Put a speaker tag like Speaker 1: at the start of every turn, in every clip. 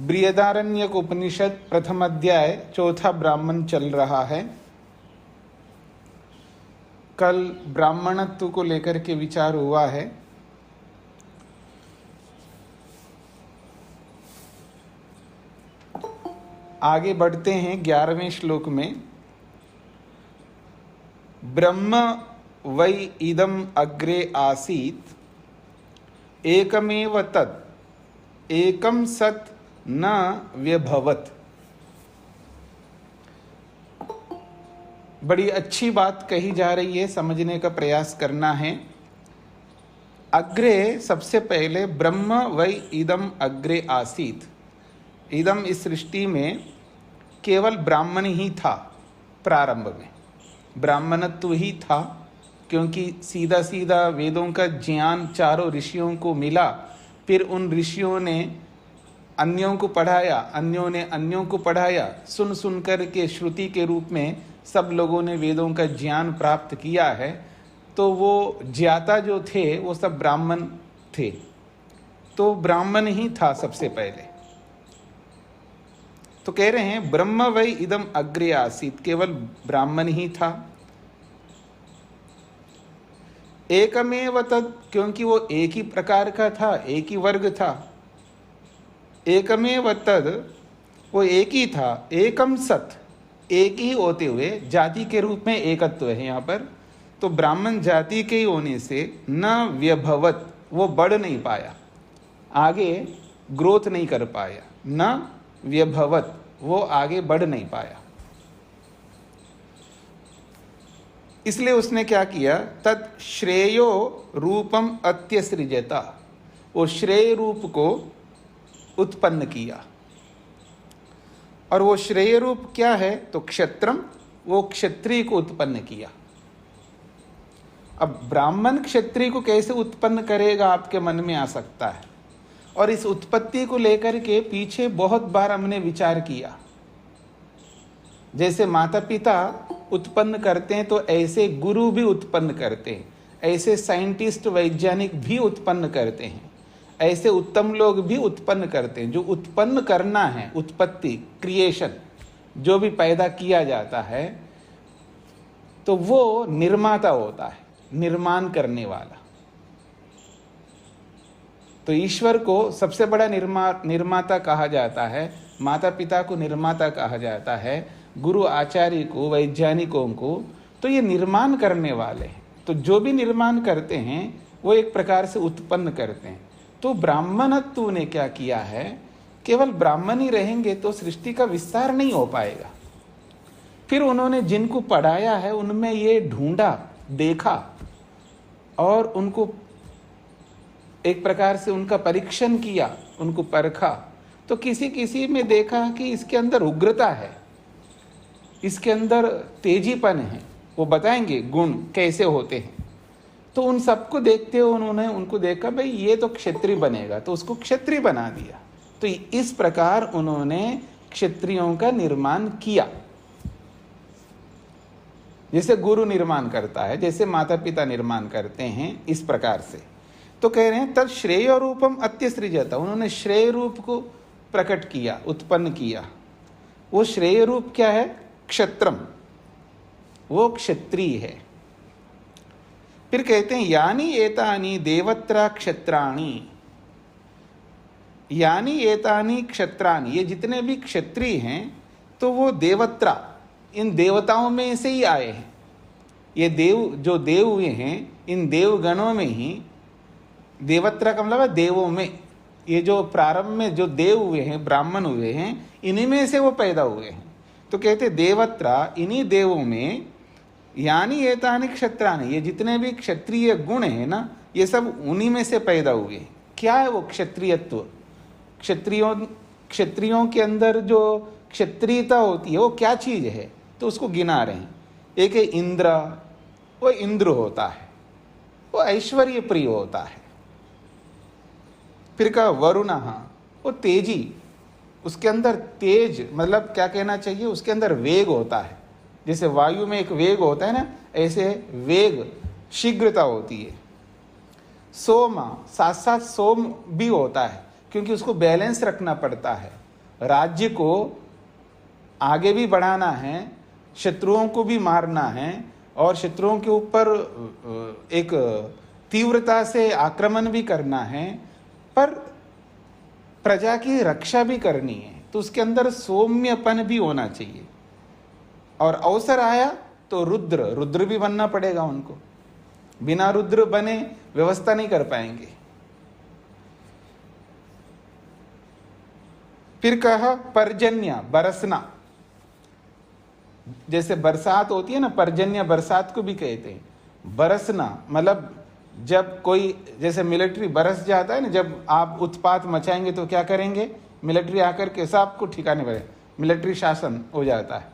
Speaker 1: बृहदारण्यक उपनिषद प्रथम अध्याय चौथा ब्राह्मण चल रहा है। कल ब्राह्मणत्व को लेकर के विचार हुआ है। आगे बढ़ते हैं 11वें श्लोक में। ब्रह्म वै इदम अग्रे आसीत एकमेव तत् एकम सत् न व्यभवत। बड़ी अच्छी बात कही जा रही है, समझने का प्रयास करना है। अग्रे सबसे पहले ब्रह्म वै इदम अग्रे आसीत। इदम इस सृष्टि में केवल ब्राह्मण ही था। प्रारंभ में ब्राह्मणत्व ही था, क्योंकि सीधा सीधा वेदों का ज्ञान चारों ऋषियों को मिला। फिर उन ऋषियों ने अन्यों को पढ़ाया, अन्यों ने अन्यों को पढ़ाया। सुन सुन कर के श्रुति के रूप में सब लोगों ने वेदों का ज्ञान प्राप्त किया है। तो वो ज्ञाता जो थे वो सब ब्राह्मण थे। तो ब्राह्मण ही था सबसे पहले। तो कह रहे हैं ब्रह्म वै इदम अग्रे आसीत, केवल ब्राह्मण ही था। एकमेव तद, क्योंकि वो एक ही प्रकार का था, एक ही वर्ग था। एकमेव तद, वो एक ही था। एकम सत, एक ही होते हुए जाति के रूप में एकत्व है यहाँ पर। तो ब्राह्मण जाति के ही होने से न व्यभवत, वो बढ़ नहीं पाया, आगे ग्रोथ नहीं कर पाया। न व्यभवत, वो आगे बढ़ नहीं पाया। इसलिए उसने क्या किया, तत् श्रेयो रूपम अत्यसृजता, वो श्रेय रूप को उत्पन्न किया। और वो श्रेय रूप क्या है, तो क्षत्रम, वो क्षत्रिय को उत्पन्न किया। अब ब्राह्मण क्षत्रिय को कैसे उत्पन्न करेगा, आपके मन में आ सकता है। और इस उत्पत्ति को लेकर के पीछे बहुत बार हमने विचार किया। जैसे माता पिता उत्पन्न करते हैं, तो ऐसे गुरु भी उत्पन्न करते हैं, ऐसे साइंटिस्ट वैज्ञानिक भी उत्पन्न करते हैं, ऐसे उत्तम लोग भी उत्पन्न करते हैं। जो उत्पन्न करना है, उत्पत्ति, क्रिएशन, जो भी पैदा किया जाता है, तो वो निर्माता होता है, निर्माण करने वाला। तो ईश्वर को सबसे बड़ा निर्माता कहा जाता है, माता पिता को निर्माता कहा जाता है, गुरु आचार्य को, वैज्ञानिकों को तो ये निर्माण करने वाले हैं। तो जो भी निर्माण करते हैं वो एक प्रकार से उत्पन्न करते हैं। तो ब्राह्मणत्व ने क्या किया है, केवल ब्राह्मण ही रहेंगे तो सृष्टि का विस्तार नहीं हो पाएगा। फिर उन्होंने जिनको पढ़ाया है उनमें ये ढूंढा, देखा और उनको एक प्रकार से उनका परीक्षण किया, उनको परखा। तो किसी किसी में देखा कि इसके अंदर उग्रता है, इसके अंदर तेजीपन है, वो बताएंगे गुण कैसे होते हैं। तो उन सबको देखते हुए उन्होंने उनको देखा, भाई ये तो क्षत्रिय बनेगा, तो उसको क्षत्रिय बना दिया। तो इस प्रकार उन्होंने क्षत्रियों का निर्माण किया, जैसे गुरु निर्माण करता है, जैसे माता पिता निर्माण करते हैं, इस प्रकार से। तो कह रहे हैं तत् श्रेय रूपम अत्यसृजता, उन्होंने श्रेय रूप को प्रकट किया, उत्पन्न किया। वो श्रेय रूप क्या है, क्षत्रम, वो क्षत्रिय है। फिर कहते हैं यानी एतानी देवत्रा क्षत्राणि, यानी एतानी क्षत्राणि, ये जितने भी क्षत्रिय हैं तो वो देवत्रा, इन देवताओं में से ही आए हैं। ये देव जो देव हुए हैं, इन देवगणों में ही, देवत्रा का मतलब है देवों में, ये जो प्रारंभ में जो देव हुए हैं, ब्राह्मण हुए हैं, इन्हीं में से वो पैदा हुए हैं। तो कहते देवत्रा, इन्हीं देवों में, यानी एतानि क्षत्राणि, ये जितने भी क्षत्रिय गुण है ना, ये सब उन्हीं में से पैदा हुए। क्या है वो क्षत्रियत्व? क्षत्रियों के अंदर जो क्षत्रियता होती है वो क्या चीज है? तो उसको गिना रहे हैं। एक है इंद्र, वो इंद्र होता है, वो ऐश्वर्य प्रिय होता है। फिर कहा वरुण, वो तेजी, उसके अंदर तेज मतलब क्या कहना चाहिए, उसके अंदर वेग होता है। जैसे वायु में एक वेग होता है ना, ऐसे वेग शीघ्रता होती है। सोम, साथ साथ सोम भी होता है, क्योंकि उसको बैलेंस रखना पड़ता है। राज्य को आगे भी बढ़ाना है, शत्रुओं को भी मारना है, और शत्रुओं के ऊपर एक तीव्रता से आक्रमण भी करना है, पर प्रजा की रक्षा भी करनी है। तो उसके अंदर सौम्यपन भी होना चाहिए। और अवसर आया तो रुद्र भी बनना पड़ेगा उनको। बिना रुद्र बने व्यवस्था नहीं कर पाएंगे। फिर कहा पर्जन्य, बरसना। जैसे बरसात होती है ना, पर्जन्य बरसात को भी कहते हैं। बरसना मतलब जब कोई, जैसे मिलिट्री बरस जाता है ना, जब आप उत्पात मचाएंगे तो क्या करेंगे, मिलिट्री आकर के सबको ठिकाने पर, मिलिट्री शासन हो जाता है,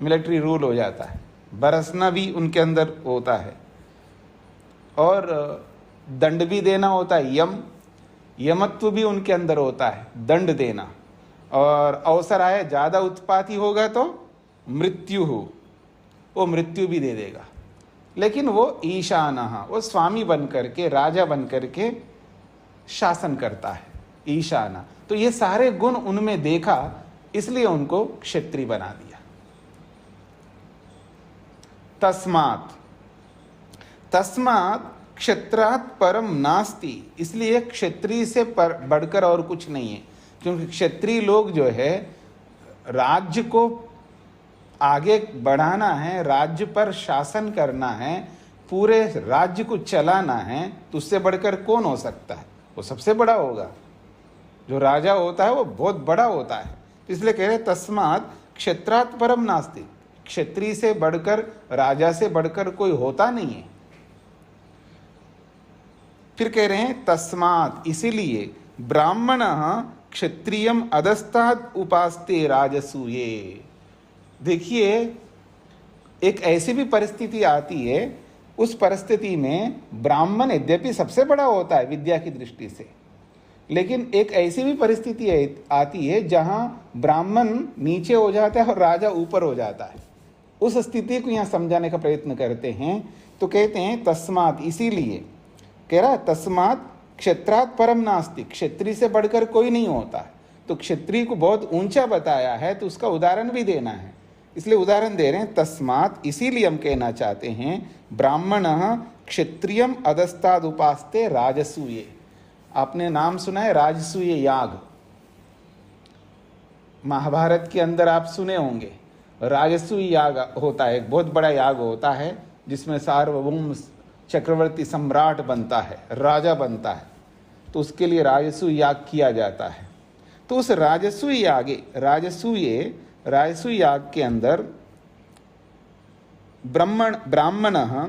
Speaker 1: मिलिट्री रूल हो जाता है। बरसना भी उनके अंदर होता है। और दंड भी देना होता है, यमत्व भी उनके अंदर होता है, दंड देना। और अवसर आए, ज़्यादा उत्पाती होगा तो मृत्यु हो, वो मृत्यु भी दे देगा। लेकिन वो ईशानः, वो स्वामी बन करके, राजा बन करके शासन करता है, ईशाना। तो ये सारे गुण उनमें देखा, इसलिए उनको क्षत्रिय बना दिया। तस्मात् क्षत्रात् परम नास्ति, इसलिए क्षत्रिय से बढ़कर और कुछ नहीं है। क्योंकि क्षत्रिय लोग जो है, राज्य को आगे बढ़ाना है, राज्य पर शासन करना है, पूरे राज्य को चलाना है, तो उससे बढ़कर कौन हो सकता है? वो सबसे बड़ा होगा। जो राजा होता है वो बहुत बड़ा होता है। इसलिए कह रहे तस्मात् क्षत्रात् परम नास्ति, क्षत्रिय से बढ़कर, राजा से बढ़कर कोई होता नहीं है। फिर कह रहे हैं तस्मात्, इसीलिए ब्राह्मणः क्षत्रियम अधस्तात् उपास्ते राजसूये। देखिए, एक ऐसी भी परिस्थिति आती है, उस परिस्थिति में ब्राह्मण यद्यपि सबसे बड़ा होता है विद्या की दृष्टि से, लेकिन एक ऐसी भी परिस्थिति आती है जहां ब्राह्मण नीचे हो जाता है और राजा ऊपर हो जाता है। उस स्थिति को यहाँ समझाने का प्रयत्न करते हैं। तो कहते हैं तस्मात्, इसीलिए कह रहा तस्मात् क्षत्रात् परम नास्ति, क्षत्रिय से बढ़कर कोई नहीं होता। तो क्षत्रिय को बहुत ऊंचा बताया है, तो उसका उदाहरण भी देना है, इसलिए उदाहरण दे रहे हैं। तस्मात्, इसीलिए हम कहना चाहते हैं ब्राह्मणः क्षत्रियम अधस्ताद् उपास्ते राजसूये। आपने नाम सुना है राजसूय याग, महाभारत के अंदर आप सुने होंगे। राजसूय याग होता है, एक बहुत बड़ा याग होता है, जिसमें सार्वभौम चक्रवर्ती सम्राट बनता है, राजा बनता है। तो उसके लिए राजसूय याग किया जाता है। तो उस राजसूय याग के अंदर ब्राह्मणः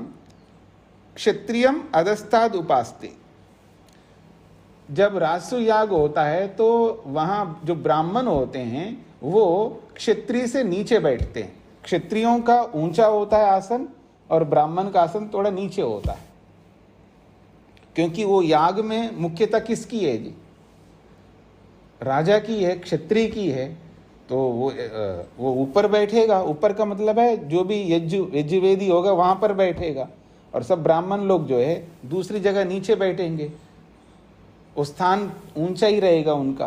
Speaker 1: क्षत्रियम अधस्ताद् उपास्ते। जब राजसूय याग होता है तो वहाँ जो ब्राह्मण होते हैं वो क्षत्रिय से नीचे बैठते हैं। क्षत्रियों का ऊंचा होता है आसन, और ब्राह्मण का आसन थोड़ा नीचे होता है। क्योंकि वो याग में मुख्यतः किसकी है जी? राजा की है, क्षत्रिय की है। तो वो ऊपर बैठेगा। ऊपर का मतलब है जो भी यज्ञवेदी होगा वहां पर बैठेगा, और सब ब्राह्मण लोग जो है दूसरी जगह नीचे बैठेंगे। वो स्थान ऊंचा ही रहेगा उनका।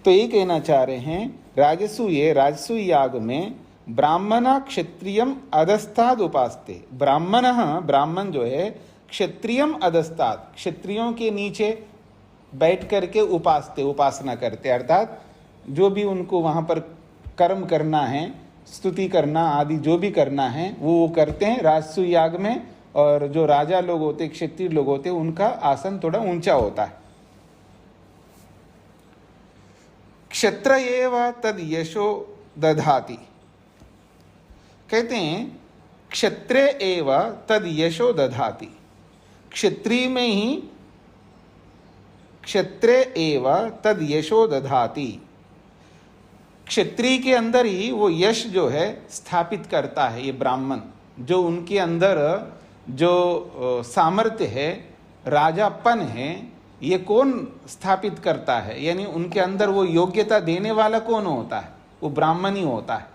Speaker 1: तो ये कहना चाह रहे हैं राजसूय याग में ब्राह्मण क्षत्रियम अधस्ताद् उपास्ते। ब्राह्मण जो है क्षत्रियम अधस्ताद्, क्षत्रियों के नीचे बैठ करके उपासते, उपासना करते, अर्थात जो भी उनको वहाँ पर कर्म करना है, स्तुति करना आदि जो भी करना है वो करते हैं राजसूय याग में। और जो राजा लोग होते, क्षत्रिय लोग होते, उनका आसन थोड़ा ऊंचा होता है। क्षत्र एव तद यशो दधाति, कहते हैं क्षत्रे एव तद यशो दधाति, क्षत्रिय में ही, क्षत्रे एव तद यशो दधाति, क्षत्रिय के अंदर ही वो यश जो है स्थापित करता है। ये ब्राह्मण जो उनके अंदर जो सामर्थ्य है, राजापन है, ये कौन स्थापित करता है, यानी उनके अंदर वो योग्यता देने वाला कौन होता है, वो ब्राह्मण ही होता है।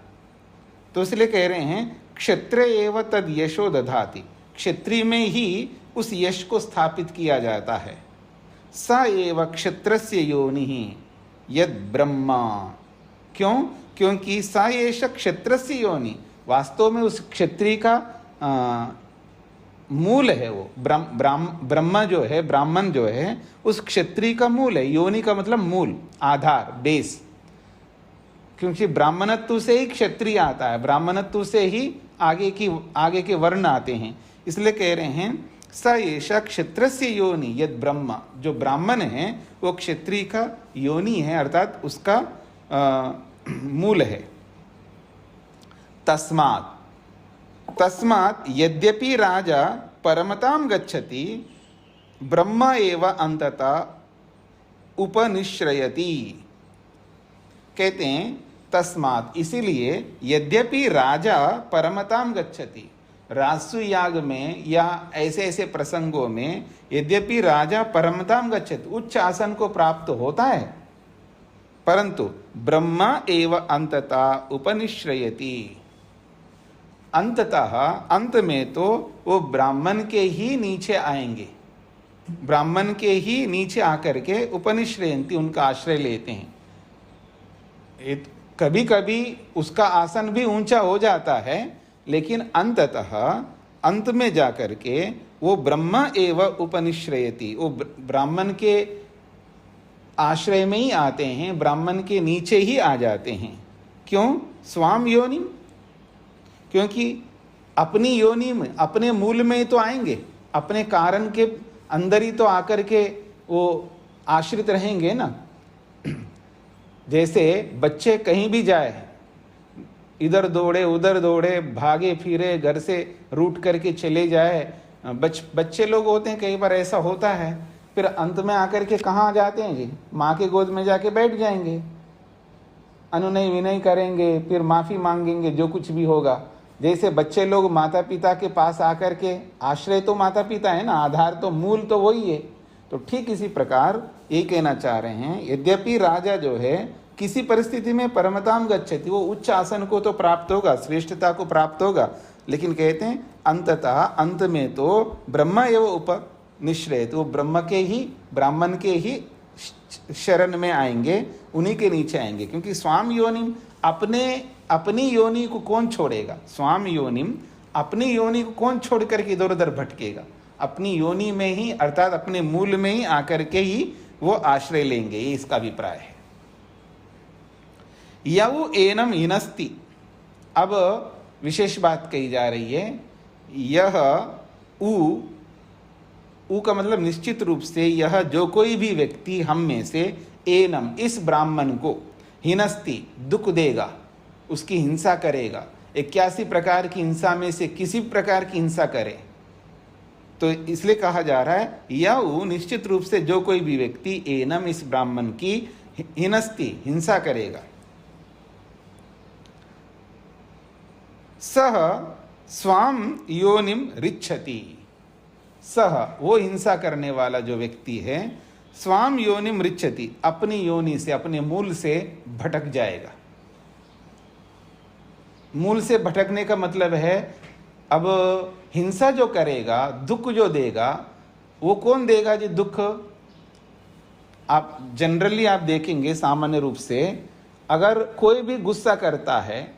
Speaker 1: तो इसलिए कह रहे हैं क्षत्रे एव तद यशो दधाति, क्षत्रिय में ही उस यश को स्थापित किया जाता है। स एव क्षत्रस्य योनिः यद ब्रह्मा, क्यों? क्योंकि स एष क्षत्रस्य योनि, वास्तव में उस क्षत्रिय का मूल है वो ब्रह्म जो है, ब्राह्मण जो है उस क्षत्रिय का मूल है। योनि का मतलब मूल, आधार, बेस, क्योंकि ब्राह्मणत्व से ही क्षत्रिय आता है, ब्राह्मणत्व से ही आगे के वर्ण आते हैं। इसलिए कह रहे हैं स एषा क्षत्रस्य योनि यद ब्रह्म, जो ब्राह्मण है वो क्षत्रिय का योनि है, अर्थात उसका मूल है। तस्मात् तस्मात् यद्यपि राजा परमतां गच्छति ब्रह्म एव अंततः उपनिश्रयति। कहते हैं तस्मात्, इसीलिए यद्यपि राजा परमतां गच्छति, राजसु याग में या ऐसे ऐसे प्रसंगों में यद्यपि राजा परमतां गच्छति, उच्च आसन को प्राप्त होता है, परंतु ब्रह्म एव अंततः उपनिश्रयति, अंततः अंत में तो वो ब्राह्मण के ही नीचे आएंगे, ब्राह्मण के ही नीचे आकर के उपनिश्रयंती, उनका आश्रय लेते हैं। कभी कभी उसका आसन भी ऊंचा हो जाता है, लेकिन अंततः अंत में जाकर के वो ब्रह्म एव उपनिश्रयति, वो ब्राह्मण के आश्रय में ही आते हैं, ब्राह्मण के नीचे ही आ जाते हैं। क्यों? स्वाम योनि, क्योंकि अपनी योनि में, अपने मूल में ही तो आएंगे, अपने कारण के अंदर ही तो आकर के वो आश्रित रहेंगे ना। जैसे बच्चे कहीं भी जाए, इधर दौड़े उधर दौड़े, भागे फिरे, घर से रूट करके चले जाए, बच्चे लोग होते हैं, कई बार ऐसा होता है, फिर अंत में आकर के कहाँ जाते हैं जी? माँ के गोद में जाके बैठ जाएंगे, अनुनय विनय करेंगे, फिर माफ़ी मांगेंगे, जो कुछ भी होगा। जैसे बच्चे लोग माता पिता के पास आकर के, आश्रय तो माता पिता है ना, आधार तो, मूल तो वही है। तो ठीक इसी प्रकार ये कहना चाह रहे हैं, यद्यपि राजा जो है किसी परिस्थिति में परमताम गच्छति, वो उच्च आसन को तो प्राप्त होगा, श्रेष्ठता को प्राप्त होगा, लेकिन कहते हैं अंततः अंत में तो ब्रह्म एवं उपनिश्रयत, वो ब्रह्म के ही, ब्राह्मण के ही शरण में आएंगे, उन्हीं के नीचे आएंगे। क्योंकि स्वाम योनिम, अपनी योनि को कौन छोड़ेगा? स्वाम योनिम, अपनी योनि को कौन छोड़ करके इधर उधर भटकेगा? अपनी योनि में ही, अर्थात अपने मूल में ही आकर के ही वो आश्रय लेंगे, ये इसका अभिप्राय है। यऊ एनम हिनस्ति, अब विशेष बात कही जा रही है, यह उ का मतलब निश्चित रूप से यह जो कोई भी व्यक्ति हम में से एनम, इस ब्राह्मण को, हिनस्ति दुख देगा, उसकी हिंसा करेगा, 81 प्रकार की हिंसा में से किसी प्रकार की हिंसा करे, तो इसलिए कहा जा रहा है यऊ, निश्चित रूप से जो कोई भी व्यक्ति एनम, इस ब्राह्मण की हिनस्ति, हिंसा करेगा, सह स्वाम योनिम रिच्छति, सह वो हिंसा करने वाला जो व्यक्ति है, स्वाम योनिम रिच्छति, अपनी योनि से, अपने मूल से भटक जाएगा। मूल से भटकने का मतलब है, अब हिंसा जो करेगा, दुख जो देगा, वो कौन देगा जी दुख? आप जनरली आप देखेंगे, सामान्य रूप से अगर कोई भी गुस्सा करता है,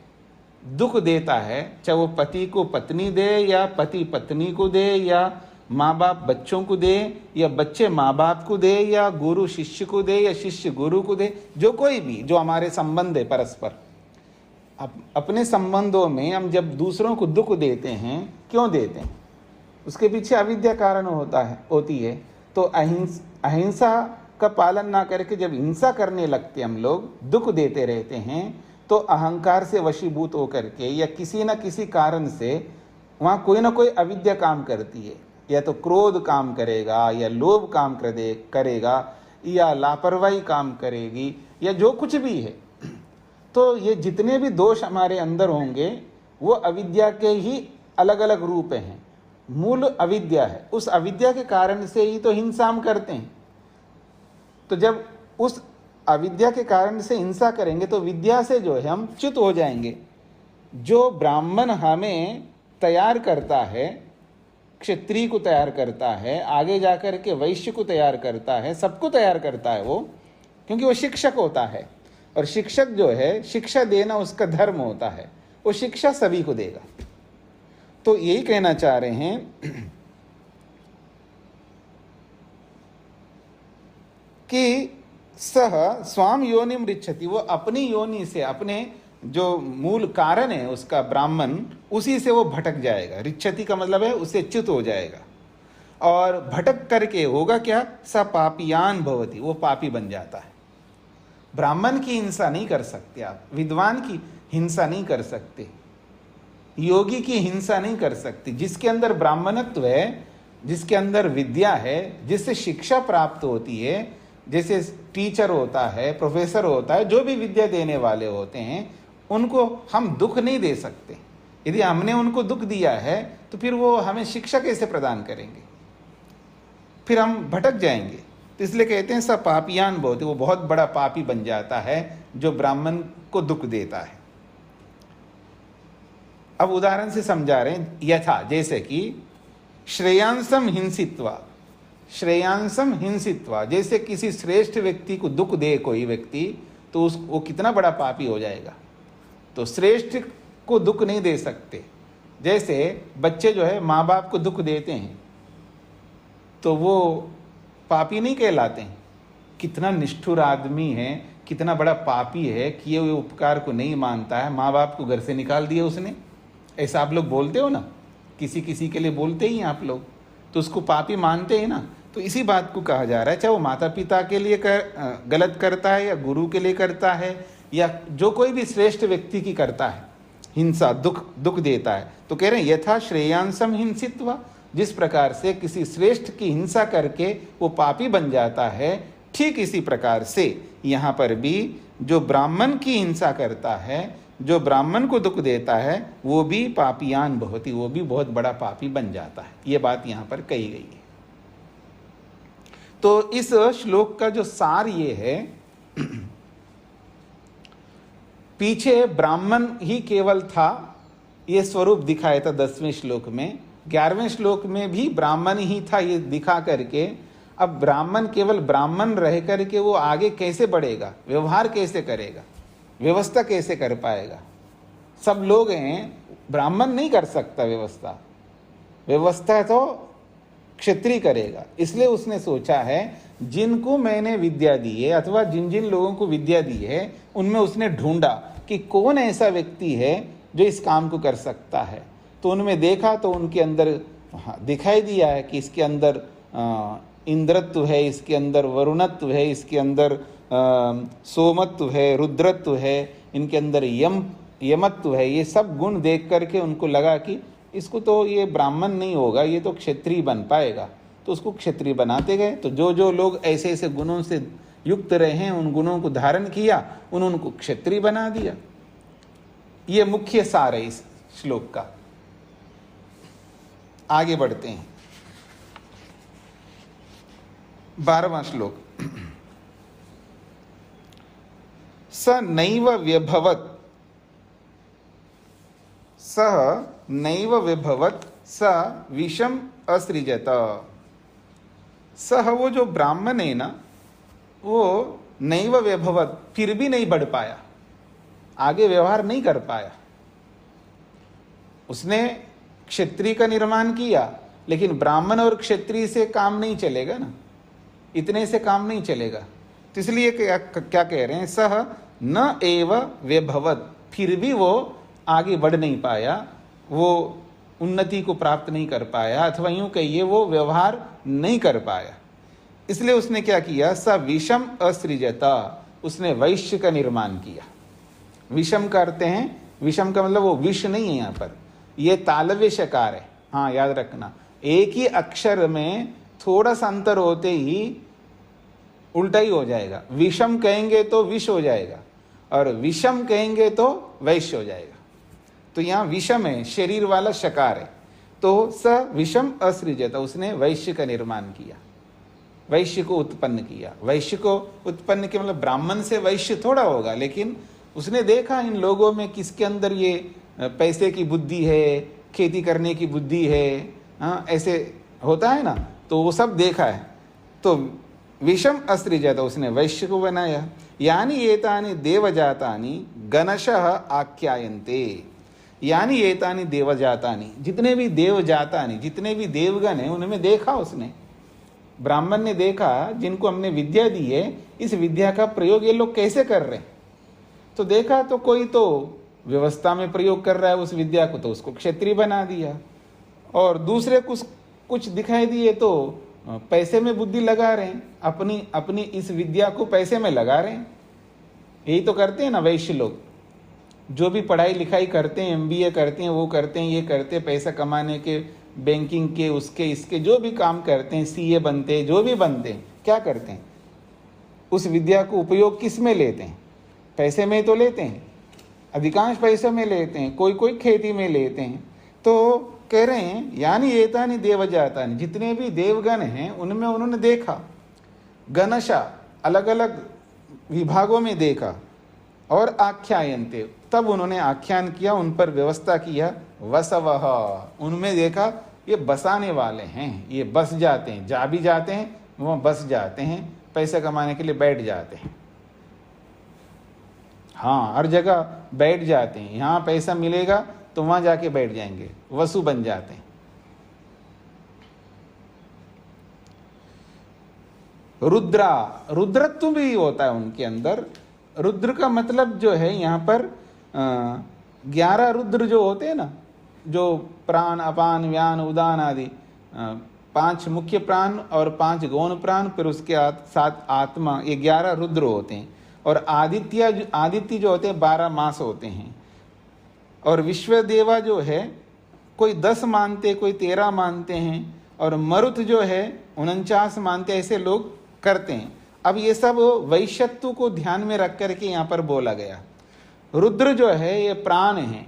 Speaker 1: दुख देता है, चाहे वो पति को पत्नी दे, या पति पत्नी को दे, या माँ बाप बच्चों को दे, या बच्चे माँ बाप को दे, या गुरु शिष्य को दे, या शिष्य गुरु को दे, जो कोई भी, जो हमारे संबंध है परस्पर, अपने संबंधों में हम जब दूसरों को दुख देते हैं, क्यों देते हैं? उसके पीछे अविद्या कारण होती है। तो अहिंसा का पालन ना करके जब हिंसा करने लगते हम लोग, दुख देते रहते हैं, तो अहंकार से वशीभूत होकर के या किसी न किसी कारण से वहाँ कोई ना कोई अविद्या काम करती है, या तो क्रोध काम करेगा, या लोभ काम करेगा, या लापरवाही काम करेगी, या जो कुछ भी है। तो ये जितने भी दोष हमारे अंदर होंगे वो अविद्या के ही अलग अलग रूप हैं। मूल अविद्या है, उस अविद्या के कारण से ही तो हिंसा हम करते हैं। तो जब उस अविद्या के कारण से हिंसा करेंगे तो विद्या से जो है हम च्युत हो जाएंगे। जो ब्राह्मण हमें तैयार करता है, क्षत्रिय को तैयार करता है, आगे जाकर के वैश्य को तैयार करता है, सबको तैयार करता है वो, क्योंकि वो शिक्षक होता है। और शिक्षक जो है, शिक्षा देना उसका धर्म होता है, वो शिक्षा सभी को देगा। तो यही कहना चाह रहे हैं कि सह स्वाम योनिम रिच्छति, वो अपनी योनि से, अपने जो मूल कारण है उसका ब्राह्मण, उसी से वो भटक जाएगा। रिच्छति का मतलब है उससे च्युत हो जाएगा। और भटक करके होगा क्या, स पापियान भवति, वो पापी बन जाता है। ब्राह्मण की हिंसा नहीं कर सकते आप, विद्वान की हिंसा नहीं कर सकते, योगी की हिंसा नहीं कर सकते। जिसके अंदर ब्राह्मणत्व है, जिसके अंदर विद्या है, जिससे शिक्षा प्राप्त होती है, जैसे टीचर होता है, प्रोफेसर होता है, जो भी विद्या देने वाले होते हैं, उनको हम दुख नहीं दे सकते। यदि हमने उनको दुख दिया है तो फिर वो हमें शिक्षा कैसे प्रदान करेंगे, फिर हम भटक जाएंगे। तो इसलिए कहते हैं सब पापियान बहुत, वो बहुत बड़ा पापी बन जाता है जो ब्राह्मण को दुख देता है। अब उदाहरण से समझा रहे हैं, यथा, जैसे कि श्रेयांसम हिंसित्वा, श्रेयांसम हिंसित्वा, जैसे किसी श्रेष्ठ व्यक्ति को दुख दे कोई व्यक्ति, तो वो कितना बड़ा पापी हो जाएगा। तो श्रेष्ठ को दुख नहीं दे सकते। जैसे बच्चे जो है माँ बाप को दुख देते हैं तो वो पापी नहीं कहलाते हैं। कितना निष्ठुर आदमी है, कितना बड़ा पापी है, किए हुए उपकार को नहीं मानता है, माँ बाप को घर से निकाल दिया उसने। ऐसा आप लोग बोलते हो ना, किसी किसी के लिए बोलते ही आप लोग, तो उसको पापी मानते हैं ना। तो इसी बात को कहा जा रहा है, चाहे वो माता पिता के लिए गलत करता है, या गुरु के लिए करता है, या जो कोई भी श्रेष्ठ व्यक्ति की करता है हिंसा, दुख देता है। तो कह रहे हैं यथा श्रेयांसम हिंसित्वा, जिस प्रकार से किसी श्रेष्ठ की हिंसा करके वो पापी बन जाता है, ठीक इसी प्रकार से यहाँ पर भी जो ब्राह्मण की हिंसा करता है, जो ब्राह्मण को दुख देता है, वो भी पापियान भवति, वो भी बहुत बड़ा पापी बन जाता है। ये बात यहाँ पर कही गई है। तो इस श्लोक का जो सार ये है, पीछे ब्राह्मण ही केवल था, ये स्वरूप दिखाया था 10वें श्लोक में। 11वें श्लोक में भी ब्राह्मण ही था ये दिखा करके, अब ब्राह्मण केवल ब्राह्मण रह करके वो आगे कैसे बढ़ेगा, व्यवहार कैसे करेगा, व्यवस्था कैसे कर पाएगा। सब लोग हैं, ब्राह्मण नहीं कर सकता व्यवस्था, व्यवस्था तो क्षत्रिय करेगा। इसलिए उसने सोचा है जिनको मैंने विद्या दी है, अथवा जिन जिन लोगों को विद्या दी है, उनमें उसने ढूंढा कि कौन ऐसा व्यक्ति है जो इस काम को कर सकता है। तो उनमें देखा तो उनके अंदर दिखाई दिया है कि इसके अंदर इंद्रत्व है, इसके अंदर वरुणत्व है, इसके अंदर सोमत्व है, रुद्रत्व है, इनके अंदर यमत्व है। ये सब गुण देख करके उनको लगा कि इसको तो ये ब्राह्मण नहीं होगा, ये तो क्षत्रिय बन पाएगा। तो उसको क्षत्रिय बनाते गए। तो जो जो लोग ऐसे ऐसे गुणों से युक्त रहे, उन गुणों को धारण किया, उनको क्षत्रिय बना दिया। ये मुख्य सार है इस श्लोक का। आगे बढ़ते हैं, 12वां श्लोक। स नैव व्यभवत्, सह नैव व्यभवत् स विषम असृजत। सह, वो जो ब्राह्मण है ना, वो नैव व्यभवत्, फिर भी नहीं बढ़ पाया, आगे व्यवहार नहीं कर पाया। उसने क्षत्रिय का निर्माण किया, लेकिन ब्राह्मण और क्षत्रिय से काम नहीं चलेगा ना, इतने से काम नहीं चलेगा। तो इसलिए क्या कह रहे हैं, सह न एव व्यभवत्, फिर भी वो आगे बढ़ नहीं पाया, वो उन्नति को प्राप्त नहीं कर पाया, अथवा यूं कहिए वो व्यवहार नहीं कर पाया। इसलिए उसने क्या किया, स विषम असृजता, उसने वैश्य का निर्माण किया। विषम करते हैं, विषम का मतलब वो विष नहीं है यहाँ पर, ये तालव्य शकार है। हाँ याद रखना, एक ही अक्षर में थोड़ा सा अंतर होते ही उल्टा ही हो जाएगा। विषम कहेंगे तो विष हो जाएगा, और विषम कहेंगे तो वैश्य हो जाएगा। तो यहाँ विषम है, शरीर वाला शकार है, तो स विषम असृजत, उसने वैश्य का निर्माण किया, वैश्य को उत्पन्न किया। वैश्य को उत्पन्न किया मतलब ब्राह्मण से वैश्य थोड़ा होगा, लेकिन उसने देखा इन लोगों में किसके अंदर ये पैसे की बुद्धि है, खेती करने की बुद्धि है, हाँ ऐसे होता है ना, तो वो सब देखा है। तो विषम असृजत, उसने वैश्य को बनाया। यानी एतानि देवजातानि गणशः आख्यायन्ते, यानी एतानि देवजातानि, जितने भी देवजातानि, जितने भी देवगण हैं उनमें देखा उसने, ब्राह्मण ने देखा जिनको हमने विद्या दी है, इस विद्या का प्रयोग ये लोग कैसे कर रहे हैं। तो देखा तो कोई तो व्यवस्था में प्रयोग कर रहा है उस विद्या को, तो उसको क्षत्रिय बना दिया, और दूसरे कुछ दिखाई दिए तो पैसे में बुद्धि लगा रहे हैं, अपनी इस विद्या को पैसे में लगा रहे हैं। यही तो करते हैं ना वैश्य लोग, जो भी पढ़ाई लिखाई करते हैं, MBA करते हैं, वो करते हैं, ये करते हैं, पैसा कमाने के, बैंकिंग के, उसके इसके जो भी काम करते हैं, CA बनते हैं, जो भी बनते हैं, क्या करते हैं, उस विद्या को उपयोग किस में लेते हैं, पैसे में तो लेते हैं, अधिकांश पैसे में लेते हैं, कोई खेती में लेते हैं। तो कह रहे हैं यानी एतानि देवजातानि, जितने भी देवगण हैं उनमें उन्होंने देखा, गणशा अलग अलग विभागों में देखा, और आख्यायन्ते, तब उन्होंने आख्यान किया, उन पर व्यवस्था किया। वसवः, उनमें देखा ये बसाने वाले हैं, ये बस जाते हैं, जा भी जाते हैं, वहाँ बस जाते हैं, पैसा कमाने के लिए बैठ जाते हैं। हाँ हर जगह बैठ जाते हैं, यहाँ पैसा मिलेगा तो वहाँ जाके बैठ जाएंगे, वसु बन जाते हैं। रुद्रा, रुद्रत्व भी होता है उनके अंदर। रुद्र का मतलब जो है यहाँ पर 11 रुद्र जो होते हैं ना, जो प्राण, अपान, व्यान, उदान आदि 5 मुख्य प्राण और 5 गौण प्राण, फिर उसके साथ आत्मा, ये 11 रुद्र होते हैं। और आदित्य जो होते हैं 12 मास होते हैं। और विश्व देवा जो है कोई 10 मानते, कोई 13 मानते हैं, और मरुत जो है 49 मानते, ऐसे लोग करते हैं। अब ये सब वैश्यत्व को ध्यान में रख करके यहाँ पर बोला गया। रुद्र जो है ये प्राण है,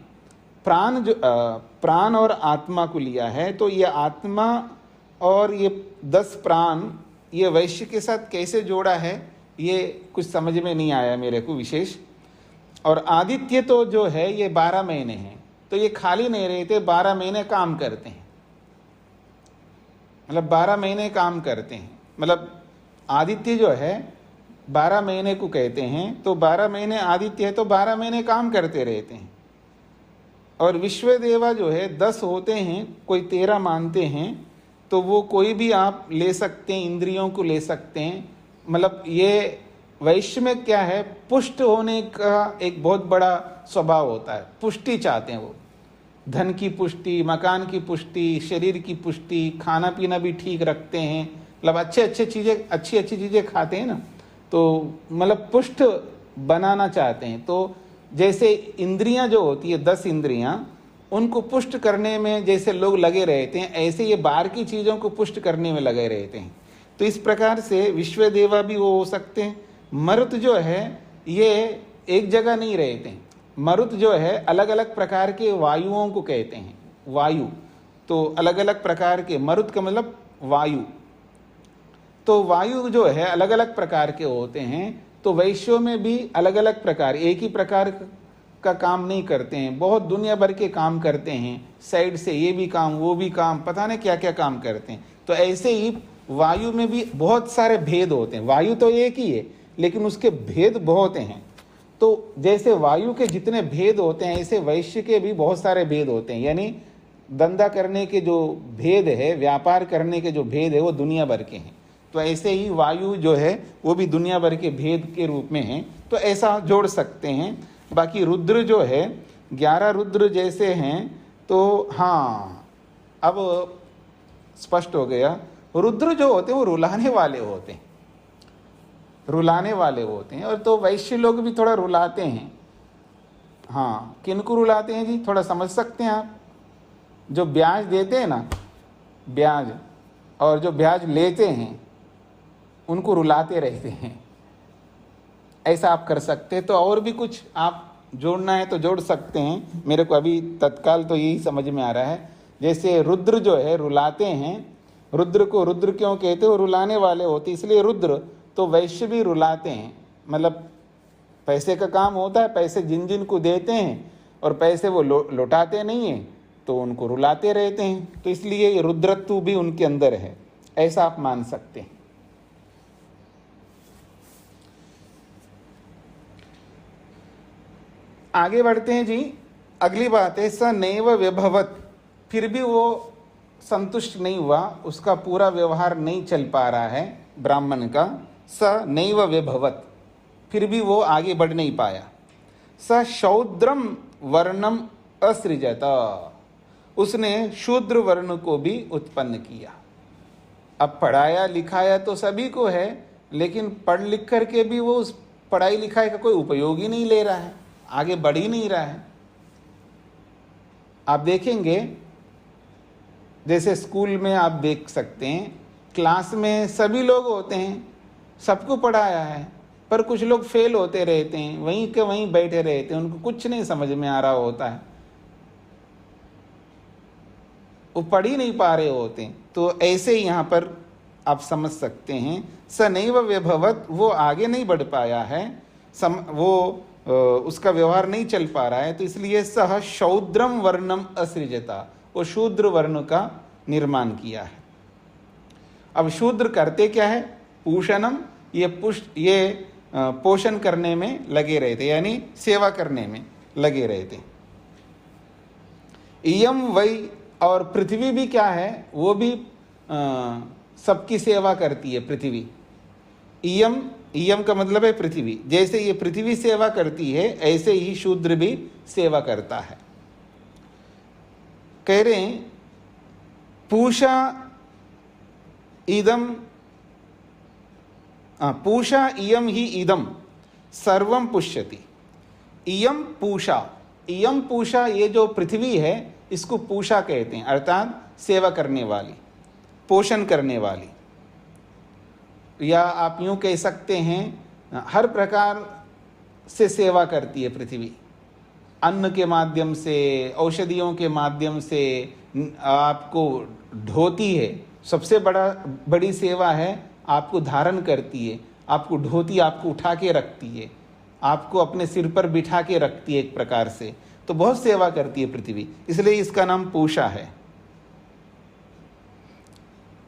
Speaker 1: प्राण और आत्मा को लिया है, तो ये आत्मा और ये 10 प्राण ये वैश्य के साथ कैसे जोड़ा है ये कुछ समझ में नहीं आया मेरे को विशेष। और आदित्य तो जो है ये 12 महीने हैं, तो ये खाली नहीं रहते, 12 महीने काम करते हैं, मतलब 12 महीने काम करते हैं। मतलब आदित्य जो है 12 महीने को कहते हैं, तो 12 महीने आदित्य है तो 12 महीने काम करते रहते हैं। और विश्व देवा जो है 10 होते हैं, कोई 13 मानते हैं, तो वो कोई भी आप ले सकते हैं, इंद्रियों को ले सकते हैं। मतलब ये वैश्य में क्या है, पुष्ट होने का एक बहुत बड़ा स्वभाव होता है, पुष्टि चाहते हैं वो, धन की पुष्टि, मकान की पुष्टि, शरीर की पुष्टि, खाना पीना भी ठीक रखते हैं, मतलब अच्छी चीज़ें खाते हैं ना, तो मतलब पुष्ट बनाना चाहते हैं। तो जैसे इंद्रियां जो होती है 10 इंद्रियां, उनको पुष्ट करने में जैसे लोग लगे रहते हैं, ऐसे ये बाहर की चीज़ों को पुष्ट करने में लगे रहते हैं। तो इस प्रकार से विश्व देवा भी वो हो सकते हैं। मरुत जो है ये एक जगह नहीं रहते हैं, मरुत जो है अलग अलग प्रकार के वायुओं को कहते हैं, वायु, तो अलग अलग प्रकार के, मरुत का मतलब वायु, तो वायु जो है अलग अलग प्रकार के होते हैं। तो वैश्यों में भी अलग अलग प्रकार, एक ही प्रकार का काम नहीं करते हैं, बहुत दुनिया भर के काम करते हैं, साइड से ये भी काम वो भी काम, पता नहीं क्या क्या काम करते हैं। तो ऐसे ही वायु में भी बहुत सारे भेद होते हैं। वायु तो एक ही है लेकिन उसके भेद बहुत हैं। तो जैसे वायु के जितने भेद होते हैं, ऐसे वैश्य के भी बहुत सारे भेद होते हैं। यानी धंधा करने के जो भेद है, व्यापार करने के जो भेद है, वो दुनिया भर के हैं। तो ऐसे ही वायु जो है वो भी दुनिया भर के भेद के रूप में है, तो ऐसा जोड़ सकते हैं। बाकी रुद्र जो है 11 रुद्र जैसे हैं, तो हाँ अब स्पष्ट हो गया। रुद्र जो होते हैं वो रुलाने वाले होते हैं, रुलाने वाले होते हैं। और तो वैश्य लोग भी थोड़ा रुलाते हैं, हाँ, किनको रुलाते हैं जी, थोड़ा समझ सकते हैं आप? जो ब्याज देते हैं ना, ब्याज, और जो ब्याज लेते हैं उनको रुलाते रहते हैं, ऐसा आप कर सकते हैं। तो और भी कुछ आप जोड़ना है तो जोड़ सकते हैं, मेरे को अभी तत्काल तो यही समझ में आ रहा है। जैसे रुद्र जो है रुलाते हैं, रुद्र को रुद्र क्यों कहते हैं? वो रुलाने वाले होते इसलिए रुद्र। तो वैश्य भी रुलाते हैं, मतलब पैसे का काम होता है, पैसे जिन जिन को देते हैं और पैसे वो लौटाते नहीं हैं तो उनको रुलाते रहते हैं, तो इसलिए ये रुद्रत्व भी उनके अंदर है, ऐसा आप मान सकते हैं। आगे बढ़ते हैं जी। अगली बात है स नैव व्यभवत, फिर भी वो संतुष्ट नहीं हुआ, उसका पूरा व्यवहार नहीं चल पा रहा है ब्राह्मण का। स नैव व्यभवत, फिर भी वो आगे बढ़ नहीं पाया। स शूद्रम वर्णम असृजत, उसने शूद्र वर्ण को भी उत्पन्न किया। अब पढ़ाया लिखाया तो सभी को है, लेकिन पढ़ लिख करके भी वो उस पढ़ाई लिखाई का कोई उपयोग ही नहीं ले रहा है, आगे बढ़ ही नहीं रहा है। आप देखेंगे जैसे स्कूल में आप देख सकते हैं, क्लास में सभी लोग होते हैं, सबको पढ़ाया है, पर कुछ लोग फेल होते रहते हैं, वहीं के वहीं बैठे रहते हैं, उनको कुछ नहीं समझ में आ रहा होता है, वो पढ़ ही नहीं पा रहे होते हैं। तो ऐसे ही यहाँ पर आप समझ सकते हैं स नैव व्यभवत, वो आगे नहीं बढ़ पाया है, उसका व्यवहार नहीं चल पा रहा है, तो इसलिए सह शूद्रम वर्णम असृजता, वो शूद्र वर्ण का निर्माण किया है। अब शूद्र करते क्या है? पूषणम, ये पोषण करने में लगे रहते, यानी सेवा करने में लगे रहते। इयम वै, और पृथ्वी भी क्या है? वो भी सबकी सेवा करती है पृथ्वी। इयम का मतलब है पृथ्वी, जैसे ये पृथ्वी सेवा करती है ऐसे ही शूद्र भी सेवा करता है। कह रहे हैं पूषा इयम ही इदम सर्वम पुष्यति। इयम पूषा, ये जो पृथ्वी है इसको पूषा कहते हैं, अर्थात सेवा करने वाली, पोषण करने वाली, या आप यूं कह सकते हैं हर प्रकार से सेवा करती है पृथ्वी। अन्न के माध्यम से, औषधियों के माध्यम से आपको ढोती है, सबसे बड़ी सेवा है, आपको धारण करती है, आपको ढोती, आपको उठा के रखती है, आपको अपने सिर पर बिठा के रखती है एक प्रकार से, तो बहुत सेवा करती है पृथ्वी, इसलिए इसका नाम पूषा है।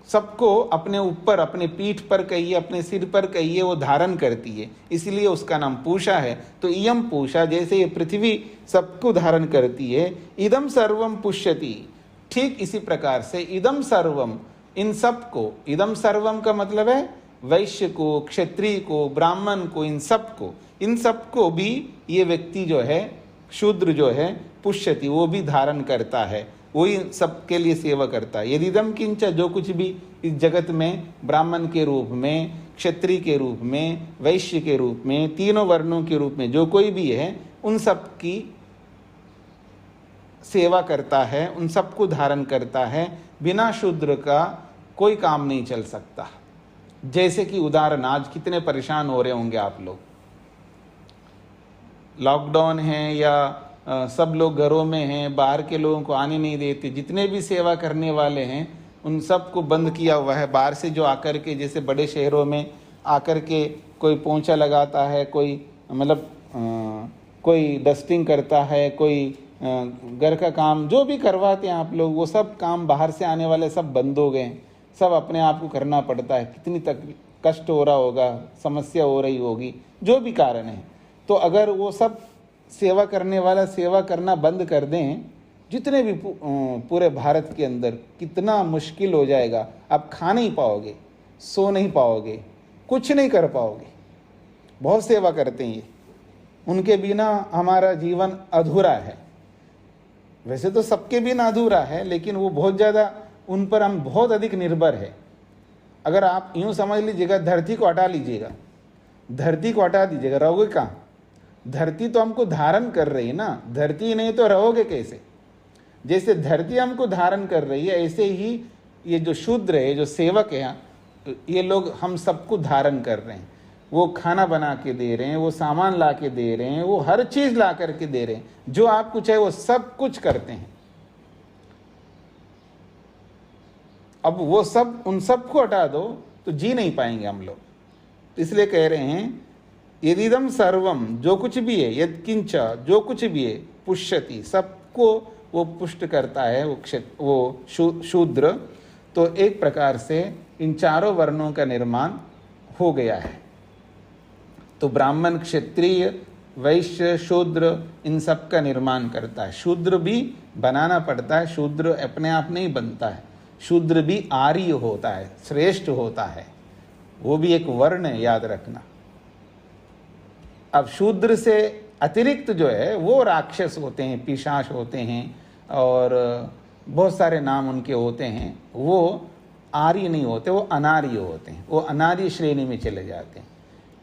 Speaker 1: सबको अपने ऊपर, अपने पीठ पर कहिए, अपने सिर पर कहिए, वो धारण करती है, इसलिए उसका नाम पूषा है। तो इयम पूषा, जैसे ये पृथ्वी सबको धारण करती है, इदम सर्वम पुष्यति, ठीक इसी प्रकार से इदम सर्वम, इन सबको, इदम सर्वम का मतलब है वैश्य को, क्षत्रिय को, ब्राह्मण को, इन सबको भी ये व्यक्ति जो है, शूद्र जो है, पुष्यति, वो भी धारण करता है, वही सबके लिए सेवा करता है। यदिदम किंच, जो कुछ भी इस जगत में ब्राह्मण के रूप में, क्षत्रिय के रूप में, वैश्य के रूप में, तीनों वर्णों के रूप में जो कोई भी है, उन सब की सेवा करता है, उन सबको धारण करता है। बिना शूद्र का कोई काम नहीं चल सकता। जैसे कि उदाहरण, आज कितने परेशान हो रहे होंगे आप लोग, लॉकडाउन है या सब लोग घरों में हैं, बाहर के लोगों को आने नहीं देते, जितने भी सेवा करने वाले हैं उन सबको बंद किया हुआ है। बाहर से जो आकर के, जैसे बड़े शहरों में आकर के कोई पोंछा लगाता है, कोई मतलब कोई डस्टिंग करता है, कोई घर का काम जो भी करवाते हैं आप लोग, वो सब काम बाहर से आने वाले सब बंद हो गए, सब अपने आप को करना पड़ता है। कितनी कष्ट हो रहा होगा, समस्या हो रही होगी, जो भी कारण है। तो अगर वो सब सेवा करने वाला सेवा करना बंद कर दें, जितने भी पूरे भारत के अंदर, कितना मुश्किल हो जाएगा। आप खा नहीं पाओगे, सो नहीं पाओगे, कुछ नहीं कर पाओगे। बहुत सेवा करते हैं ये, उनके बिना हमारा जीवन अधूरा है। वैसे तो सबके बिना अधूरा है, लेकिन वो बहुत ज़्यादा, उन पर हम बहुत अधिक निर्भर है। अगर आप यूँ समझ लीजिएगा, धरती को हटा लीजिएगा, धरती को हटा दीजिएगा, रहोगे कहाँ? धरती तो हमको धारण कर रही है ना, धरती नहीं तो रहोगे कैसे? जैसे धरती हमको धारण कर रही है, ऐसे ही ये जो शूद्र है, जो सेवक है, ये लोग हम सबको धारण कर रहे हैं। वो खाना बना के दे रहे हैं, वो सामान ला के दे रहे हैं, वो हर चीज ला करके दे रहे हैं, जो आपको चाहे वो सब कुछ करते हैं। अब वो सब, उन सबको हटा दो तो जी नहीं पाएंगे हम लोग। इसलिए कह रहे हैं यदिदम सर्वम, जो कुछ भी है, यद किंच, जो कुछ भी है, पुष्यति, सबको वो पुष्ट करता है, वो शूद्र। तो एक प्रकार से इन चारों वर्णों का निर्माण हो गया है। तो ब्राह्मण, क्षत्रिय, वैश्य, शूद्र, इन सब का निर्माण करता है। शूद्र भी बनाना पड़ता है, शूद्र अपने आप नहीं बनता है। शूद्र भी आर्य होता है, श्रेष्ठ होता है, वो भी एक वर्ण है, याद रखना। अब शूद्र से अतिरिक्त जो है वो राक्षस होते हैं, पिशाच होते हैं, और बहुत सारे नाम उनके होते हैं। वो आर्य नहीं होते, वो अनार्य होते हैं, वो अनार्य श्रेणी में चले जाते हैं।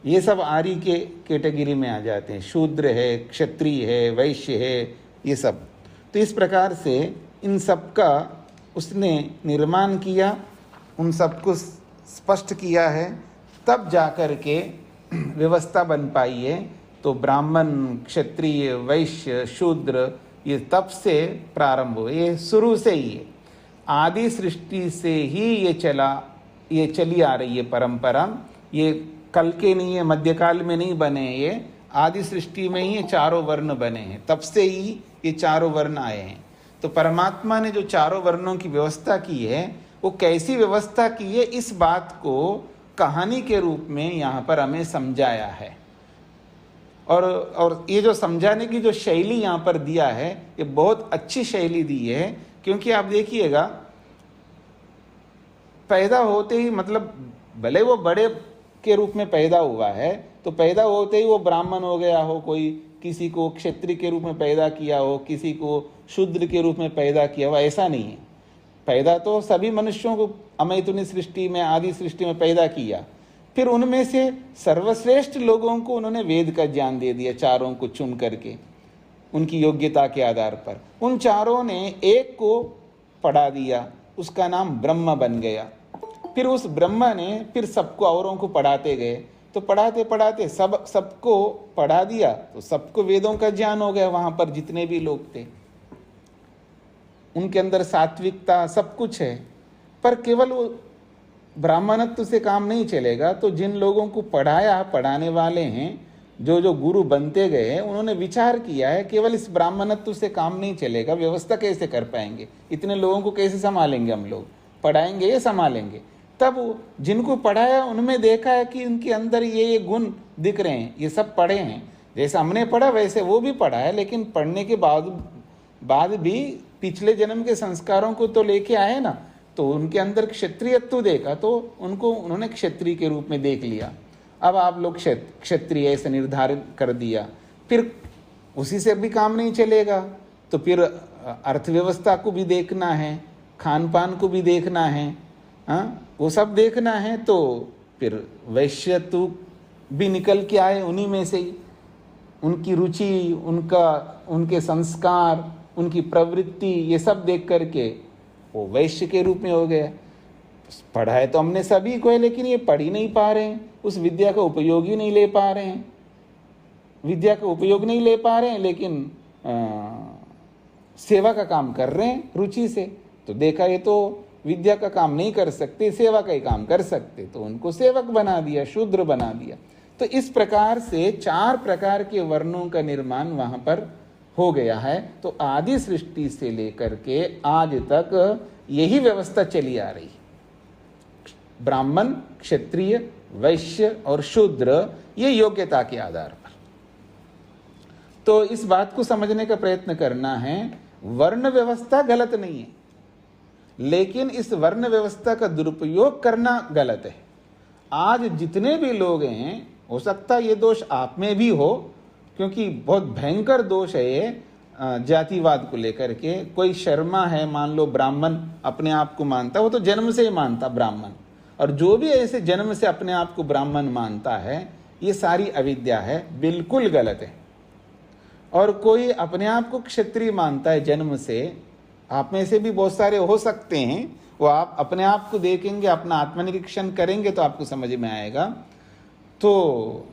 Speaker 1: ये सब आर्य के कैटेगरी में आ जाते हैं। शूद्र है, क्षत्रिय है, वैश्य है, ये सब। तो इस प्रकार से इन सब का उसने निर्माण किया, उन सबको स्पष्ट किया है, तब जाकर के व्यवस्था बन पाई है। तो ब्राह्मण, क्षत्रिय, वैश्य, शूद्र, ये तब से प्रारंभ हुए, ये शुरू से ही है। आदि सृष्टि से ही ये चली आ रही है परंपरा। ये कल के नहीं है, मध्यकाल में नहीं बने, ये आदि सृष्टि में ही ये चारों वर्ण बने हैं, तब से ही ये चारों वर्ण आए हैं। तो परमात्मा ने जो चारों वर्णों की व्यवस्था की है, वो कैसी व्यवस्था की है, इस बात को कहानी के रूप में यहाँ पर हमें समझाया है। और ये जो समझाने की जो शैली यहाँ पर दिया है, ये बहुत अच्छी शैली दी है। क्योंकि आप देखिएगा, पैदा होते ही, मतलब भले वो बड़े के रूप में पैदा हुआ है, तो पैदा होते ही वो ब्राह्मण हो गया हो, कोई किसी को क्षत्रिय के रूप में पैदा किया हो, किसी को शूद्र के रूप में पैदा किया हो, ऐसा नहीं है। पैदा तो सभी मनुष्यों को अमैथुनी सृष्टि में, आदि सृष्टि में पैदा किया। फिर उनमें से सर्वश्रेष्ठ लोगों को उन्होंने वेद का ज्ञान दे दिया, चारों को चुन करके उनकी योग्यता के आधार पर। उन चारों ने एक को पढ़ा दिया, उसका नाम ब्रह्म बन गया। फिर उस ब्रह्म ने फिर सबको, औरों को पढ़ाते गए। तो पढ़ाते पढ़ाते सबको पढ़ा दिया, तो सबको वेदों का ज्ञान हो गया। वहां पर जितने भी लोग थे, उनके अंदर सात्विकता सब कुछ है। पर केवल वो ब्राह्मणत्व से काम नहीं चलेगा। तो जिन लोगों को पढ़ाया, पढ़ाने वाले हैं, जो जो गुरु बनते गए हैं, उन्होंने विचार किया है केवल इस ब्राह्मणत्व से काम नहीं चलेगा, व्यवस्था कैसे कर पाएंगे, इतने लोगों को कैसे संभालेंगे हम लोग, पढ़ाएंगे ये संभालेंगे। तब जिनको पढ़ाया उनमें देखा है कि उनके अंदर ये गुण दिख रहे हैं, ये सब पढ़े हैं। जैसा हमने पढ़ा वैसे वो भी पढ़ा है, लेकिन पढ़ने के बाद भी पिछले जन्म के संस्कारों को तो लेके आए ना। तो उनके अंदर क्षत्रियत्व देखा, तो उन्होंने क्षत्रिय के रूप में देख लिया। अब आप लोग क्षत्रिय ऐसे निर्धारित कर दिया। फिर उसी से भी काम नहीं चलेगा, तो फिर अर्थव्यवस्था को भी देखना है, खान पान को भी देखना है, हाँ वो सब देखना है। तो फिर वैश्यत्व भी निकल के आए उन्हीं में से ही। उनकी रुचि, उनके संस्कार, उनकी प्रवृत्ति, ये सब देख करके वो वैश्य के रूप में हो गया। पढ़ा है तो हमने सभी को है, लेकिन ये पढ़ ही नहीं पा रहे हैं, उस विद्या का उपयोग ही नहीं ले पा रहे हैं, विद्या का उपयोग नहीं ले पा रहे हैं, लेकिन सेवा का काम कर रहे हैं रुचि से। तो देखा ये तो विद्या का काम नहीं कर सकते, सेवा का ही काम कर सकते, तो उनको सेवक बना दिया, शूद्र बना दिया। तो इस प्रकार से 4 प्रकार के वर्णों का निर्माण वहां पर हो गया है। तो आदि सृष्टि से लेकर के आज तक यही व्यवस्था चली आ रही है। ब्राह्मण, क्षत्रिय, वैश्य और शूद्र, ये योग्यता के आधार पर। तो इस बात को समझने का प्रयत्न करना है, वर्ण व्यवस्था गलत नहीं है, लेकिन इस वर्ण व्यवस्था का दुरुपयोग करना गलत है। आज जितने भी लोग हैं, हो सकता है ये दोष आप में भी हो, क्योंकि बहुत भयंकर दोष है ये जातिवाद को लेकर के। कोई शर्मा है, मान लो ब्राह्मण अपने आप को मानता, वो तो जन्म से ही मानता ब्राह्मण, और जो भी ऐसे जन्म से अपने आप को ब्राह्मण मानता है, ये सारी अविद्या है, बिल्कुल गलत है। और कोई अपने आप को क्षत्रिय मानता है जन्म से, आप में से भी बहुत सारे हो सकते हैं, वो आप अपने आप को देखेंगे, अपना आत्मनिरीक्षण करेंगे तो आपको समझ में आएगा। तो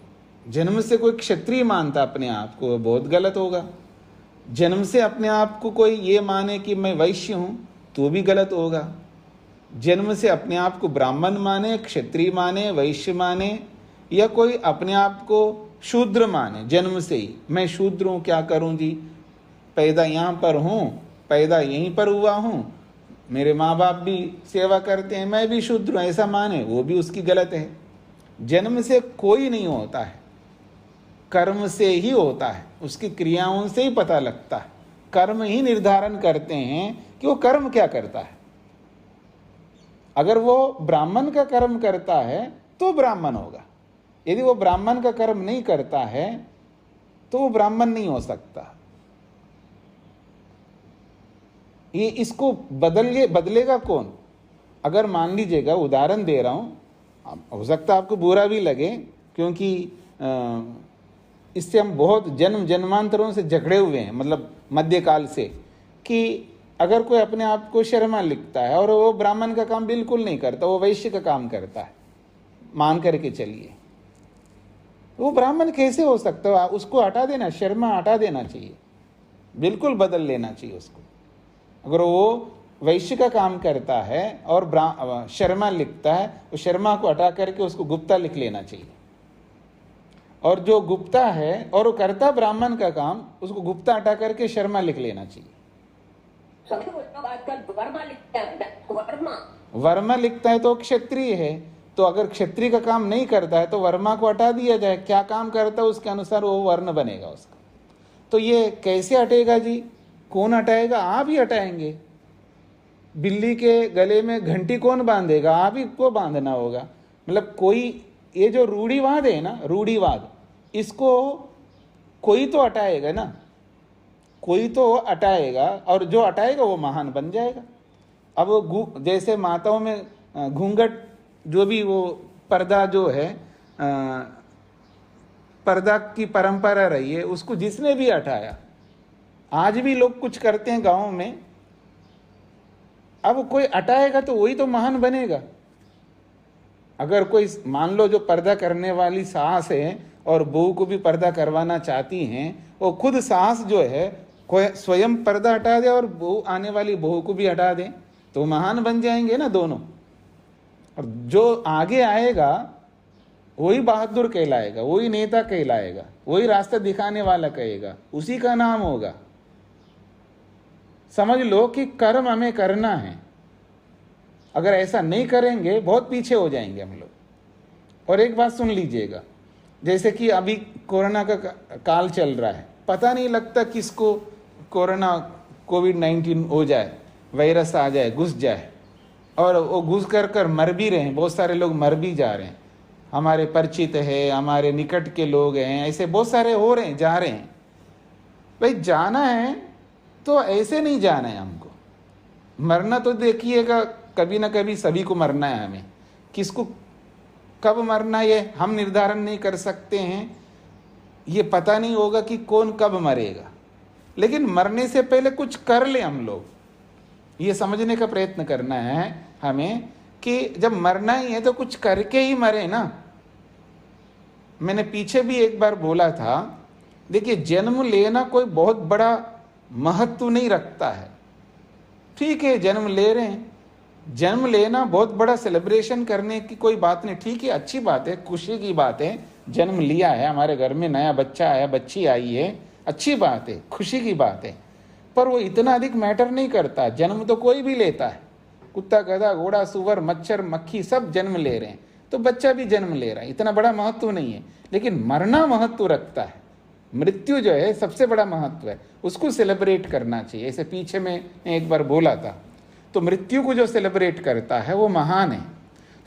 Speaker 1: जन्म से कोई क्षत्रिय मानता अपने आप को, वो बहुत गलत होगा। जन्म से अपने आप को कोई ये माने कि मैं वैश्य हूँ, तो भी गलत होगा। जन्म से अपने आप को ब्राह्मण माने, क्षत्रिय माने, वैश्य माने, या कोई अपने आप को शूद्र माने जन्म से ही, मैं शूद्र हूँ, क्या करूँ जी, पैदा यहाँ पर हूँ, पैदा यहीं पर हुआ हूँ, मेरे माँ बाप भी सेवा करते हैं, मैं भी शूद्र हूँ, ऐसा माने, वो भी उसकी गलत है। जन्म से कोई नहीं होता है, कर्म से ही होता है, उसकी क्रियाओं से ही पता लगता है। कर्म ही निर्धारण करते हैं कि वो कर्म क्या करता है। अगर वो ब्राह्मण का कर्म करता है तो ब्राह्मण होगा, यदि वो ब्राह्मण का कर्म नहीं करता है तो वो ब्राह्मण नहीं हो सकता। ये इसको बदलेगा कौन? अगर मान लीजिएगा, उदाहरण दे रहा हूं, हो सकता है आपको बुरा भी लगे, क्योंकि इससे हम बहुत जन्मांतरों से झगड़े हुए हैं, मतलब मध्यकाल से, कि अगर कोई अपने आप को शर्मा लिखता है और वो ब्राह्मण का काम बिल्कुल नहीं करता, वो वैश्य का काम करता है, मान करके चलिए, वो ब्राह्मण कैसे हो सकता है? उसको हटा देना, शर्मा हटा देना चाहिए, बिल्कुल बदल लेना चाहिए उसको। अगर वो वैश्य का काम करता है और शर्मा लिखता है, वो शर्मा को हटा करके उसको गुप्ता लिख लेना चाहिए। और जो गुप्ता है और वो करता ब्राह्मण का काम, उसको गुप्ता हटा करके शर्मा लिख लेना चाहिए। वर्मा लिखता है तो क्षत्रिय है, तो अगर क्षत्रिय का काम नहीं करता है तो वर्मा को हटा दिया जाए, क्या काम करता है उसके अनुसार वो वर्ण बनेगा उसका। तो ये कैसे हटेगा जी? कौन हटाएगा? आप ही हटाएंगे। बिल्ली के गले में घंटी कौन बांधेगा? आप ही को बांधना होगा। मतलब कोई, ये जो रूढ़िवाद है ना, रूढ़िवाद, इसको कोई तो हटाएगा ना, कोई तो हटाएगा, और जो हटाएगा वो महान बन जाएगा। अब जैसे माताओं में घूंघट, जो भी वो पर्दा जो है, पर्दा की परंपरा रही है, उसको जिसने भी हटाया, आज भी लोग कुछ करते हैं गांवों में, अब कोई हटाएगा तो वही तो महान बनेगा। अगर कोई, मान लो जो पर्दा करने वाली सास है और बहू को भी पर्दा करवाना चाहती हैं, वो खुद सास जो है कोई स्वयं पर्दा हटा दे और बहू, आने वाली बहू को भी हटा दें, तो महान बन जाएंगे ना दोनों। और जो आगे आएगा वही बहादुर कहलाएगा, वही नेता कहलाएगा, वही रास्ता दिखाने वाला कहेगा, उसी का नाम होगा। समझ लो कि कर्म हमें करना है, अगर ऐसा नहीं करेंगे बहुत पीछे हो जाएंगे हम लोग। और एक बात सुन लीजिएगा, जैसे कि अभी कोरोना का काल चल रहा है, पता नहीं लगता किसको कोरोना कोविड-19 हो जाए, वायरस आ जाए, घुस जाए, और वो घुस कर मर भी रहे हैं, बहुत सारे लोग मर भी जा रहे हैं, हमारे परिचित है, हमारे निकट के लोग हैं, ऐसे बहुत सारे हो रहे हैं, जा रहे हैं। भाई जाना है तो ऐसे नहीं जाना है हमको, मरना तो देखिएगा कभी ना कभी सभी को मरना है। हमें किसको कब मरना ये हम निर्धारण नहीं कर सकते हैं, ये पता नहीं होगा कि कौन कब मरेगा, लेकिन मरने से पहले कुछ कर ले हम लोग, ये समझने का प्रयत्न करना है हमें कि जब मरना ही है तो कुछ करके ही मरे ना। मैंने पीछे भी एक बार बोला था, देखिए जन्म लेना कोई बहुत बड़ा महत्व नहीं रखता है, ठीक है जन्म ले रहे हैं, जन्म लेना बहुत बड़ा सेलिब्रेशन करने की कोई बात नहीं, ठीक है अच्छी बात है, खुशी की बात है, जन्म लिया है, हमारे घर में नया बच्चा आया, बच्ची आई है, अच्छी बात है, खुशी की बात है, पर वो इतना अधिक मैटर नहीं करता। जन्म तो कोई भी लेता है, कुत्ता, गधा, घोड़ा, सुअर, मच्छर, मक्खी सब जन्म ले रहे हैं, तो बच्चा भी जन्म ले रहा है, इतना बड़ा महत्व नहीं है। लेकिन मरना महत्व रखता है, मृत्यु जो है सबसे बड़ा महत्व है, उसको सेलिब्रेट करना चाहिए। ऐसे पीछे में एक बार बोला था, तो मृत्यु को जो सेलिब्रेट करता है वो महान है।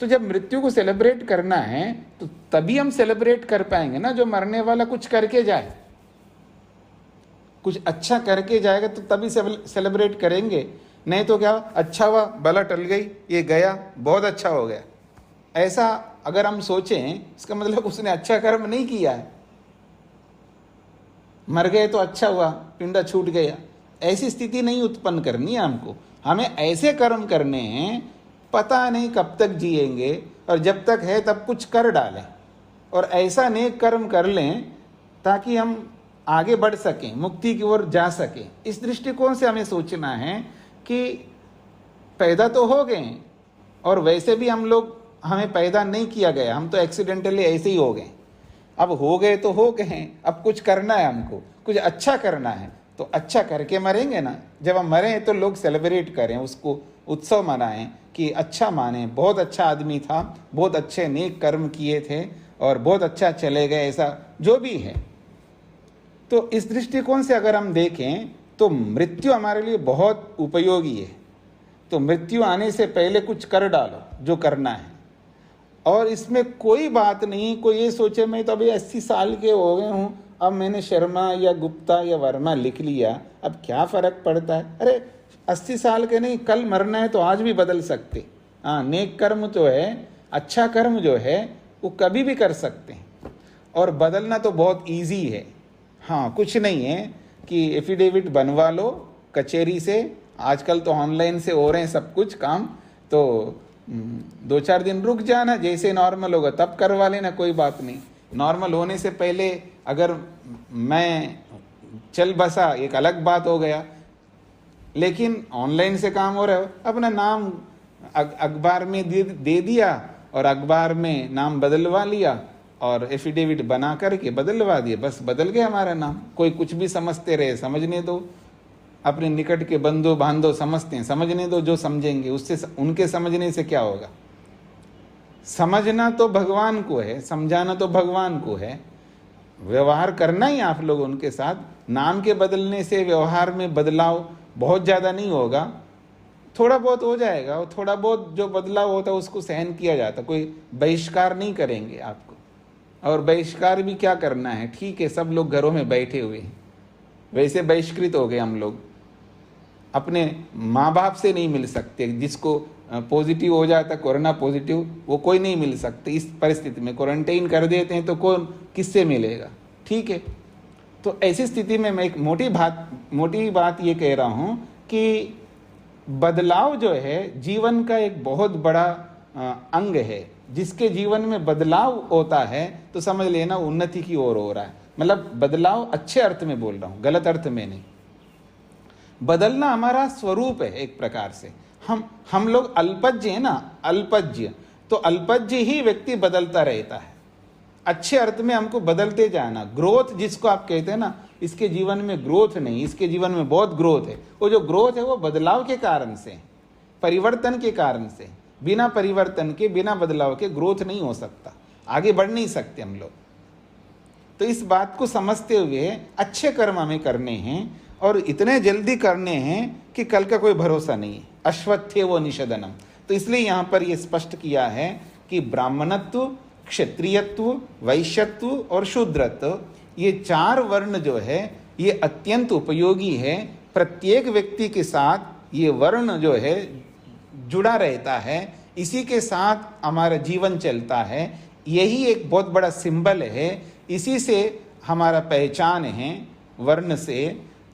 Speaker 1: तो जब मृत्यु को सेलिब्रेट करना है तो तभी हम सेलिब्रेट कर पाएंगे ना, जो मरने वाला कुछ करके जाए, कुछ अच्छा करके जाएगा तो तभी सेलिब्रेट करेंगे, नहीं तो क्या, अच्छा हुआ, बला टल गई, ये गया, बहुत अच्छा हो गया, ऐसा अगर हम सोचें, इसका मतलब उसने अच्छा कर्म नहीं किया है। मर गए तो अच्छा हुआ, पिंडा छूट गया, ऐसी स्थिति नहीं उत्पन्न करनी है हमको। हमें ऐसे कर्म करने हैं, पता नहीं कब तक जिएंगे, और जब तक है तब कुछ कर डालें और ऐसा नेक कर्म कर लें ताकि हम आगे बढ़ सकें, मुक्ति की ओर जा सकें। इस दृष्टिकोण से हमें सोचना है कि पैदा तो हो गए और वैसे भी हम लोग, हमें पैदा नहीं किया गया, हम तो एक्सीडेंटली ऐसे ही हो गए। अब हो गए तो हो गए, अब कुछ करना है, हमको कुछ अच्छा करना है, तो अच्छा करके मरेंगे ना। जब हम मरें तो लोग सेलिब्रेट करें, उसको उत्सव मनाएं कि अच्छा माने, बहुत अच्छा आदमी था, बहुत अच्छे नेक कर्म किए थे और बहुत अच्छा चले गए, ऐसा जो भी है। तो इस दृष्टिकोण से अगर हम देखें तो मृत्यु हमारे लिए बहुत उपयोगी है। तो मृत्यु आने से पहले कुछ कर डालो जो करना है, और इसमें कोई बात नहीं कोई ये सोचे मैं तो अभी 80 साल के हो गए हूँ, अब मैंने शर्मा या गुप्ता या वर्मा लिख लिया, अब क्या फ़र्क पड़ता है। अरे 80 साल के नहीं, कल मरना है तो आज भी बदल सकते। हाँ, नेक कर्म जो है, अच्छा कर्म जो है, वो कभी भी कर सकते हैं और बदलना तो बहुत ईजी है। हाँ, कुछ नहीं है कि एफिडेविट बनवा लो कचहरी से, आजकल तो ऑनलाइन से हो रहे हैं सब कुछ काम, तो 2-4 दिन रुक जाना, जैसे नॉर्मल होगा तब करवा लेना, कोई बात नहीं। नॉर्मल होने से पहले अगर मैं चल बसा एक अलग बात हो गया, लेकिन ऑनलाइन से काम हो रहा है, अपना नाम अखबार में दे दिया और अखबार में नाम बदलवा लिया और एफिडेविट बना करके बदलवा दिए, बस बदल गया हमारा नाम। कोई कुछ भी समझते रहे, समझने दो, अपने निकट के बंधु बांधव समझते हैं, समझने दो, जो समझेंगे उससे, उनके समझने से क्या होगा। समझना तो भगवान को है, समझाना तो भगवान को है, व्यवहार करना ही आप लोग उनके साथ। नाम के बदलने से व्यवहार में बदलाव बहुत ज़्यादा नहीं होगा, थोड़ा बहुत हो जाएगा, और थोड़ा बहुत जो बदलाव होता है उसको सहन किया जाता, कोई बहिष्कार नहीं करेंगे आपको। और बहिष्कार भी क्या करना है, ठीक है सब लोग घरों में बैठे हुए हैं, वैसे बहिष्कृत हो गए हम लोग, अपने माँ बाप से नहीं मिल सकते, जिसको पॉजिटिव हो जाता कोरोना पॉजिटिव, वो कोई नहीं मिल सकते। इस परिस्थिति में क्वारंटाइन कर देते हैं तो कौन किससे मिलेगा, ठीक है। तो ऐसी स्थिति में मैं एक मोटी बात ये कह रहा हूँ कि बदलाव जो है जीवन का एक बहुत बड़ा अंग है। जिसके जीवन में बदलाव होता है तो समझ लेना उन्नति की ओर हो रहा है। मतलब बदलाव अच्छे अर्थ में बोल रहा हूँ, गलत अर्थ में नहीं। बदलना हमारा स्वरूप है एक प्रकार से। हम लोग अल्पज्य है ना, अल्पज्य, तो अल्पज्य ही व्यक्ति बदलता रहता है। अच्छे अर्थ में हमको बदलते जाना, ग्रोथ जिसको आप कहते हैं ना, इसके जीवन में ग्रोथ नहीं, इसके जीवन में बहुत ग्रोथ है। वो जो ग्रोथ है वो बदलाव के कारण से, परिवर्तन के कारण से। बिना परिवर्तन के, बिना बदलाव के ग्रोथ नहीं हो सकता, आगे बढ़ नहीं सकते हम लोग। तो इस बात को समझते हुए अच्छे कर्म हमें करने हैं, और इतने जल्दी करने हैं कि कल का कोई भरोसा नहीं है। अश्वत्थे वो निषदनम। तो इसलिए यहाँ पर ये स्पष्ट किया है कि ब्राह्मणत्व, क्षत्रियत्व, वैश्यत्व और शूद्रत्व, ये 4 वर्ण जो है ये अत्यंत उपयोगी है। प्रत्येक व्यक्ति के साथ ये वर्ण जो है जुड़ा रहता है, इसी के साथ हमारा जीवन चलता है। यही एक बहुत बड़ा सिंबल है, इसी से हमारा पहचान है, वर्ण से।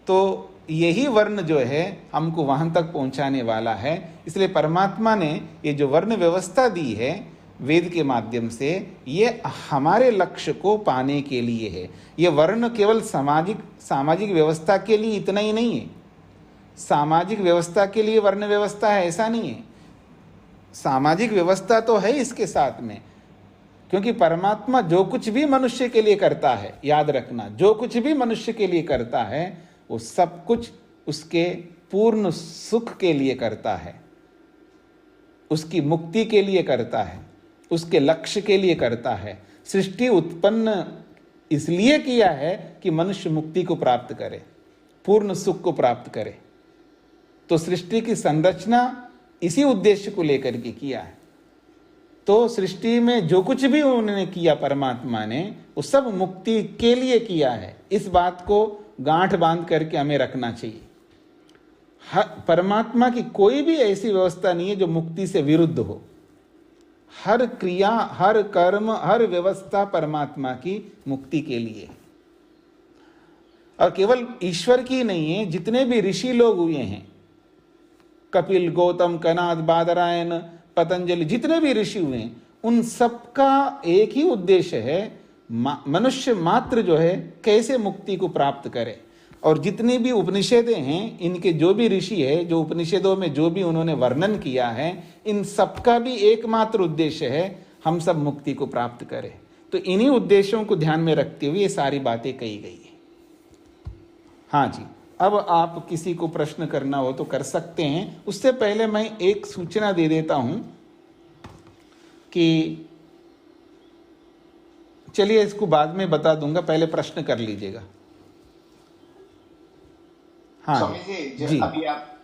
Speaker 1: तो यही वर्ण जो है हमको वहाँ तक पहुँचाने वाला है। इसलिए परमात्मा ने ये जो वर्ण व्यवस्था दी है वेद के माध्यम से, ये हमारे लक्ष्य को पाने के लिए है। ये वर्ण केवल सामाजिक व्यवस्था के लिए इतना ही नहीं है। सामाजिक व्यवस्था के लिए वर्ण व्यवस्था है ऐसा नहीं है, सामाजिक व्यवस्था तो है इसके साथ में। क्योंकि परमात्मा जो कुछ भी मनुष्य के लिए करता है, याद रखना, जो कुछ भी मनुष्य के लिए करता है वो सब कुछ उसके पूर्ण सुख के लिए करता है, उसकी मुक्ति के लिए करता है, उसके लक्ष्य के लिए करता है। सृष्टि उत्पन्न इसलिए किया है कि मनुष्य मुक्ति को प्राप्त करे, पूर्ण सुख को प्राप्त करे। तो सृष्टि की संरचना इसी उद्देश्य को लेकर के किया है। तो सृष्टि में जो कुछ भी उन्होंने किया परमात्मा ने, वो सब मुक्ति के लिए किया है। इस बात को गांठ बांध करके हमें रखना चाहिए। परमात्मा की कोई भी ऐसी व्यवस्था नहीं है जो मुक्ति से विरुद्ध हो। हर क्रिया, हर कर्म, हर व्यवस्था परमात्मा की मुक्ति के लिए है। और केवल ईश्वर की नहीं है, जितने भी ऋषि लोग हुए हैं, कपिल, गौतम, कनाद, बादरायण, पतंजलि, जितने भी ऋषि हुए हैं, उन सबका एक ही उद्देश्य है, मनुष्य मात्र जो है कैसे मुक्ति को प्राप्त करे। और जितनी भी उपनिषदें हैं, इनके जो भी ऋषि है, जो उपनिषदों में जो भी उन्होंने वर्णन किया है, इन सबका भी एकमात्र उद्देश्य है हम सब मुक्ति को प्राप्त करें। तो इन्हीं उद्देश्यों को ध्यान में रखते हुए ये सारी बातें कही गई है। हाँ जी, अब आप किसी को प्रश्न करना हो तो कर सकते हैं। उससे पहले मैं एक सूचना दे देता हूं कि चलिए इसको बाद में बता दूंगा, पहले प्रश्न कर लीजिएगा। हाँ
Speaker 2: स्वामी जी,
Speaker 1: जी,
Speaker 2: अभी आप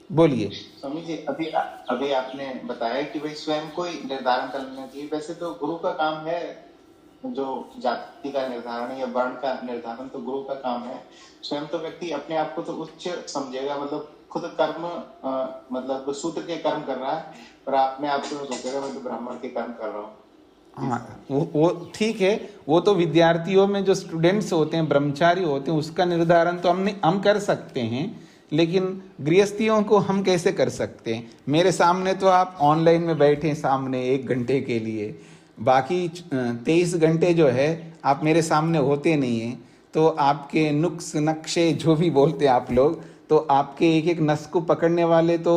Speaker 1: बोलिए।
Speaker 2: स्वामी जी, अभी आपने बताया कि भाई स्वयं को ही निर्धारण कर लेना चाहिए। वैसे तो गुरु का काम है, जो जाति का निर्धारण या वर्ण का निर्धारण तो गुरु का काम है। स्वयं तो व्यक्ति अपने आप को तो उच्च समझेगा, मतलब खुद कर्म मतलब सूत्र के कर्म कर रहा है, और अपने आप को सोचेगा मैं तो ब्राह्मण के कर्म कर रहा हूँ।
Speaker 1: हाँ, वो ठीक है। वो तो विद्यार्थियों में जो स्टूडेंट्स होते हैं, ब्रह्मचारी होते हैं, उसका निर्धारण तो हम कर सकते हैं, लेकिन गृहस्थियों को हम कैसे कर सकते हैं? मेरे सामने तो आप ऑनलाइन में बैठे सामने 1 घंटे के लिए, बाकी 23 घंटे जो है आप मेरे सामने होते नहीं हैं। तो आपके नुक्स नक्शे जो भी बोलते हैं आप लोग, तो आपके एक एक नस को पकड़ने वाले तो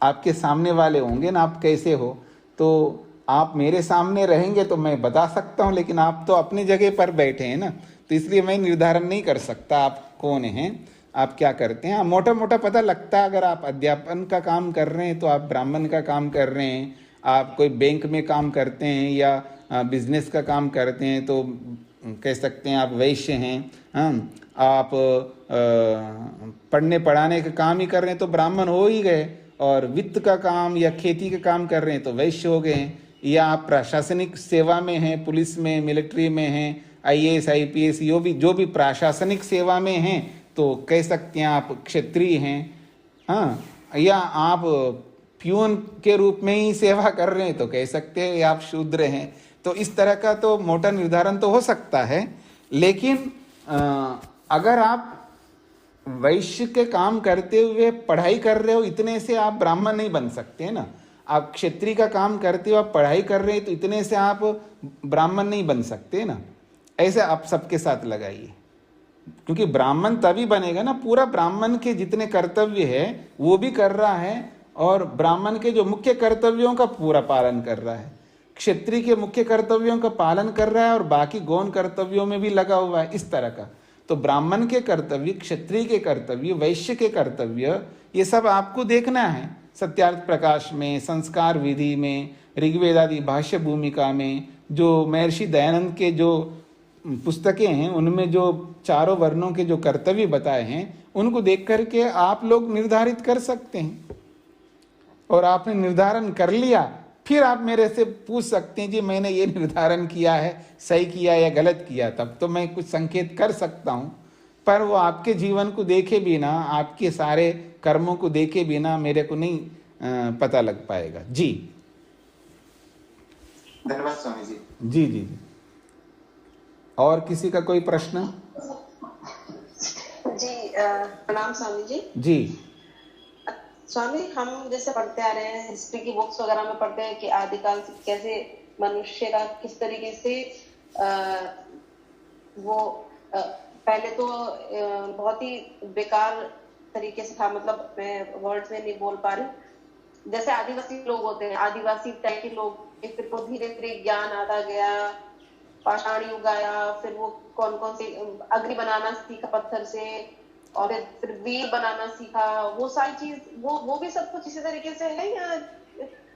Speaker 1: आपके सामने वाले होंगे ना, आप कैसे हो। तो आप मेरे सामने रहेंगे तो मैं बता सकता हूँ, लेकिन आप तो अपनी जगह पर बैठे हैं ना, तो इसलिए मैं निर्धारण नहीं कर सकता आप कौन हैं, आप क्या करते हैं। मोटा मोटा पता लगता है, अगर आप अध्यापन का काम कर रहे हैं तो आप ब्राह्मण का काम कर रहे हैं, आप कोई बैंक में काम करते हैं या बिजनेस का काम करते हैं तो कह सकते हैं आप वैश्य हैं। हाँ, आप पढ़ने पढ़ाने का काम ही कर रहे हैं तो ब्राह्मण हो ही गए, और वित्त का काम या खेती का काम कर रहे हैं तो वैश्य हो गए हैं। या आप प्रशासनिक सेवा में हैं, पुलिस में, मिलिट्री में हैं, आईएएस आईपीएस, जो भी प्रशासनिक सेवा में हैं तो कह सकते हैं आप क्षत्रिय हैं। हाँ, या आप प्यून के रूप में ही सेवा कर रहे हैं तो कह सकते हैं आप शूद्र हैं। तो इस तरह का तो मोटा निर्धारण तो हो सकता है, लेकिन अगर आप वैश्य के काम करते हुए पढ़ाई कर रहे हो, इतने से आप ब्राह्मण नहीं बन सकते हैं ना। आप क्षत्रिय का काम करते हो, आप पढ़ाई कर रहे हैं तो इतने से आप ब्राह्मण नहीं बन सकते ना। ऐसे आप सबके साथ लगाइए, क्योंकि ब्राह्मण तभी बनेगा ना, पूरा ब्राह्मण के जितने कर्तव्य है वो भी कर रहा है, और ब्राह्मण के जो मुख्य कर्तव्यों का पूरा पालन कर रहा है, क्षत्रिय के मुख्य कर्तव्यों का पालन कर रहा है, और बाकी गौण कर्तव्यों में भी लगा हुआ है, इस तरह का। तो ब्राह्मण के कर्तव्य, क्षत्रिय के कर्तव्य, वैश्य के कर्तव्य, ये सब आपको देखना है। सत्यार्थ प्रकाश में, संस्कार विधि में, ऋग्वेद आदि भाष्य भूमिका में, जो महर्षि दयानंद के जो पुस्तकें हैं उनमें जो चारों वर्णों के जो कर्तव्य बताए हैं, उनको देख करके आप लोग निर्धारित कर सकते हैं। और आपने निर्धारण कर लिया, फिर आप मेरे से पूछ सकते हैं जी मैंने ये निर्धारण किया है, सही किया या गलत किया, तब तो मैं कुछ संकेत कर सकता हूँ। पर वो आपके जीवन को देखे बिना, आपके सारे कर्मों को देखे बिना मेरे को नहीं पता लग पाएगा। जी
Speaker 2: धन्यवाद स्वामी जी।
Speaker 1: जी जी जी। और किसी का कोई प्रश्न?
Speaker 3: जी प्रणाम स्वामी जी।
Speaker 1: जी
Speaker 3: स्वामी, हम जैसे पढ़ते आ रहे हैं, हिस्ट्री की बुक्स वगैरह में पढ़ते हैं कि आदिकाल से कैसे मनुष्य का किस तरीके से पहले तो बहुत ही बेकार तरीके से था, मतलब मैं वर्ड में नहीं बोल पा रही। जैसे आदिवासी लोग होते हैं, आदिवासी टाइप के लोग, फिर वो धीरे धीरे ज्ञान आता गया, पाषाण युग आया, फिर वो कौन कौन से अग्नि बनाना सीखा पत्थर से, और फिर वीर बनाना सीखा। वो सारी चीज वो भी सब कुछ इसी तरीके से है या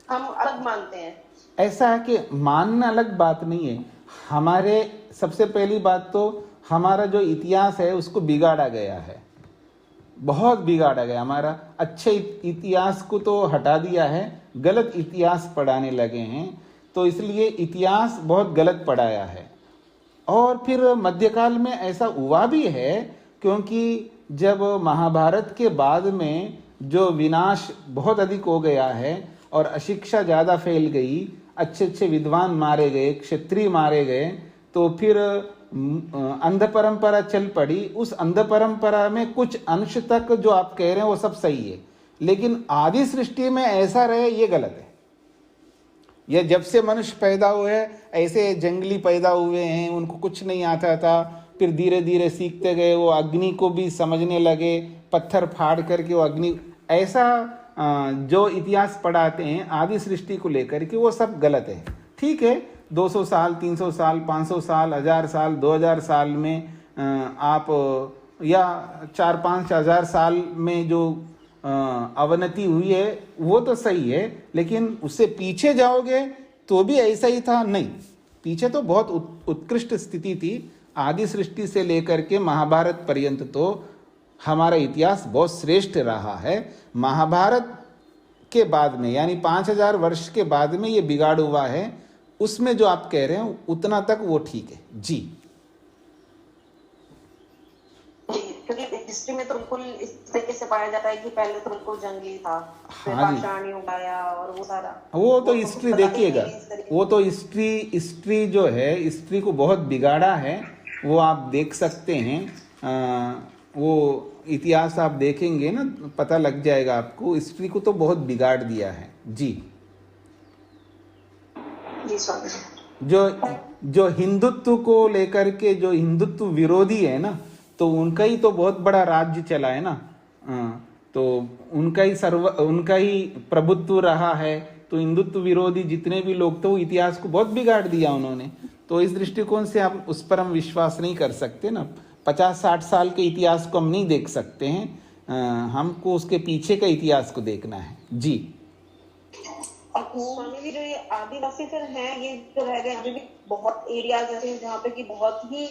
Speaker 3: हम अलग मानते हैं?
Speaker 1: ऐसा है कि मानना अलग बात नहीं है। हमारे सबसे पहली बात तो हमारा जो इतिहास है उसको बिगाड़ा गया है, बहुत बिगाड़ा गया। हमारा अच्छे इतिहास को तो हटा दिया है, गलत इतिहास पढ़ाने लगे हैं, तो इसलिए इतिहास बहुत गलत पढ़ाया है। और फिर मध्यकाल में ऐसा हुआ भी है, क्योंकि जब महाभारत के बाद में जो विनाश बहुत अधिक हो गया है और अशिक्षा ज़्यादा फैल गई, अच्छे अच्छे विद्वान मारे गए, क्षत्रिय मारे गए, तो फिर अंध परंपरा चल पड़ी, उस अंध परंपरा में कुछ अंश तक जो आप कह रहे हैं वो सब सही है, लेकिन आदि सृष्टि में ऐसा रहे ये गलत है। ये जब से मनुष्य पैदा हुए ऐसे जंगली पैदा हुए हैं, उनको कुछ नहीं आता था, फिर धीरे धीरे सीखते गए, वो अग्नि को भी समझने लगे, पत्थर फाड़ करके वो अग्नि, ऐसा जो इतिहास पढ़ाते हैं आदि सृष्टि को लेकर के वो सब गलत है। ठीक है, 200 साल, 300 साल, 500 साल, 1000 साल, 2000 साल में आप या 4-5 हजार साल में जो अवनति हुई है वो तो सही है, लेकिन उससे पीछे जाओगे तो भी ऐसा ही था? नहीं, पीछे तो बहुत उत्कृष्ट स्थिति थी। आदि सृष्टि से लेकर के महाभारत पर्यंत तो हमारा इतिहास बहुत श्रेष्ठ रहा है। महाभारत के बाद में यानी 5000 वर्ष के बाद में ये बिगाड़ हुआ है, उसमें जो आप कह रहे हैं उतना तक वो ठीक है। जी,
Speaker 3: क्योंकि हिस्ट्री में तो बिल्कुल इस तरीके से पाया जाता है कि पहले तो बिल्कुल जंगली था, फिर
Speaker 1: हाँ जी,
Speaker 3: पाषाण युग आया और वो सारा,
Speaker 1: वो तो
Speaker 3: तो
Speaker 1: हिस्ट्री
Speaker 3: पता नहीं
Speaker 1: देखिएगा,
Speaker 3: कि इस तरीके
Speaker 1: वो तो हिस्ट्री जो है, हिस्ट्री को बहुत बिगाड़ा है, वो आप देख सकते हैं। वो इतिहास आप देखेंगे ना, पता लग जाएगा आपको, हिस्ट्री को तो बहुत बिगाड़ दिया है। जी,
Speaker 3: जी स्वामी जी।
Speaker 1: जो हिंदुत्व को लेकर के जो हिंदुत्व विरोधी है ना, तो उनका ही तो बहुत बड़ा राज्य चला है ना। तो उनका ही प्रभुत्व रहा है, तो हिंदुत्व विरोधी जितने भी लोग थे वो इतिहास को बहुत बिगाड़ दिया उन्होंने। तो इस दृष्टिकोण से आप उस पर हम विश्वास नहीं कर सकते ना। 50-60 साल के इतिहास को हम नहीं देख सकते हैं, हमको उसके पीछे का इतिहास को देखना है। जी,
Speaker 3: और स्वामी जी, जो ये आदिवासी फिर हैं, ये जो रह गए, अभी भी बहुत एरियाज ऐसे हैं जहाँ पे कि बहुत ही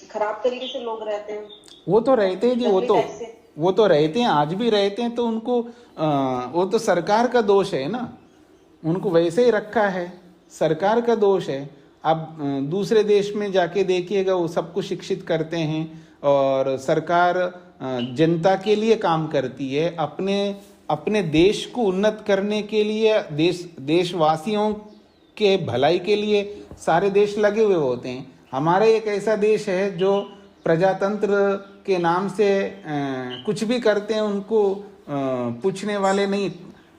Speaker 3: खराब तरीके से लोग रहते हैं।
Speaker 1: वो तो रहते हैं जी,
Speaker 3: जंगली टाइप से।
Speaker 1: वो तो रहते हैं, आज भी रहते हैं। तो उनको वो तो सरकार का दोष है ना, उनको वैसे ही रखा है, सरकार का दोष है। अब दूसरे देश में जाके देखिएगा, वो सबको शिक्षित करते हैं और सरकार जनता के लिए काम करती है, अपने देश को उन्नत करने के लिए, देशवासियों के भलाई के लिए सारे देश लगे हुए होते हैं। हमारे एक ऐसा देश है जो प्रजातंत्र के नाम से कुछ भी करते हैं, उनको पूछने वाले नहीं।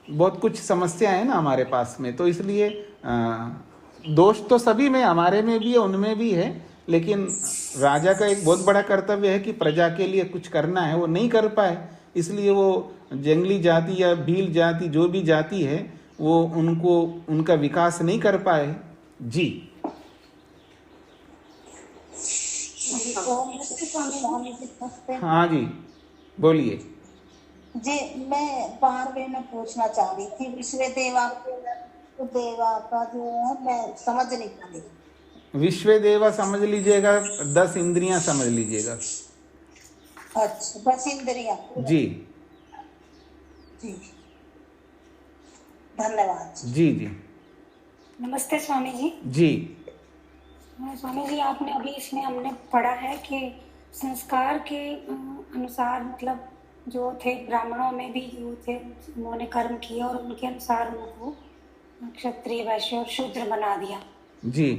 Speaker 1: बहुत कुछ समस्या है ना हमारे पास में, तो इसलिए दोष तो सभी में, हमारे में भी है, उनमें भी है, लेकिन राजा का एक बहुत बड़ा कर्तव्य है कि प्रजा के लिए कुछ करना है, वो नहीं कर पाए, इसलिए वो जंगली जाति या भील जाति जो भी जाति है वो उनका विकास नहीं कर पाए। जी, हाँ जी, बोलिए
Speaker 4: जी। मैं बारहवें में पूछना चाह रही थी, विश्व देवा का जो है मैं समझ नहीं पा रही।
Speaker 1: विश्व देवा समझ लीजिएगा, 10 इंद्रियां समझ लीजिएगा।
Speaker 4: अच्छा, 10 इंद्रियां।
Speaker 1: जी
Speaker 4: जी, धन्यवाद।
Speaker 1: जी जी,
Speaker 5: नमस्ते स्वामी जी।
Speaker 1: जी
Speaker 5: स्वामी जी, आपने अभी इसमें हमने पढ़ा है कि संस्कार के अनुसार, मतलब जो थे ब्राह्मणों में भी जो थे, उन्होंने कर्म किए और उनके अनुसार उनको क्षत्रिय, वैश्य और शूद्र बना दिया।
Speaker 1: जी,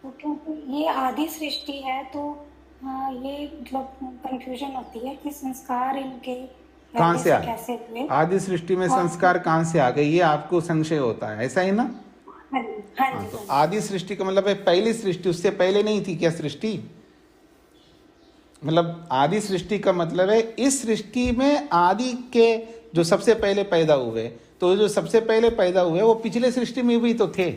Speaker 5: तो क्योंकि ये आदि सृष्टि है, तो ये मतलब कंफ्यूजन होती है कि संस्कार इनके
Speaker 1: कहाँ से
Speaker 5: कैसे हुए।
Speaker 1: आदि सृष्टि में संस्कार कहाँ से आ गए, ये आपको संशय होता है, ऐसा ही ना?
Speaker 5: हाँ जी।
Speaker 1: तो आदि सृष्टि का मतलब है पहली सृष्टि, उससे पहले नहीं थी क्या सृष्टि? मतलब आदि सृष्टि का मतलब है इस सृष्टि में आदि के जो सबसे पहले पैदा हुए, तो जो सबसे पहले पैदा हुए वो पिछले सृष्टि में भी तो थे।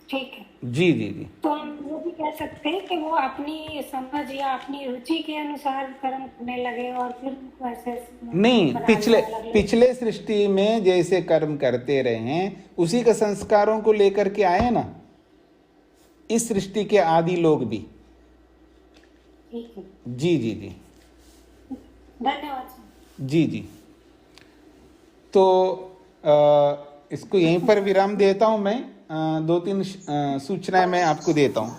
Speaker 5: ठीक है।
Speaker 1: जी जी जी,
Speaker 5: तो हम वो भी कह सकते हैं कि वो अपनी समझ या अपनी रुचि के अनुसार कर्म करने लगे और फिर उनको ऐसे
Speaker 1: नहीं,
Speaker 5: बना लिया
Speaker 1: पिछले सृष्टि में जैसे कर्म करते रहे हैं उसी के संस्कारों को लेकर के आए ना इस सृष्टि के आदि लोग भी।
Speaker 5: ठीक है,
Speaker 1: जी जी जी,
Speaker 5: धन्यवाद।
Speaker 1: जी जी। तो इसको यहीं पर विराम देता हूं मैं। 2-3 सूचनाएं मैं आपको देता हूं।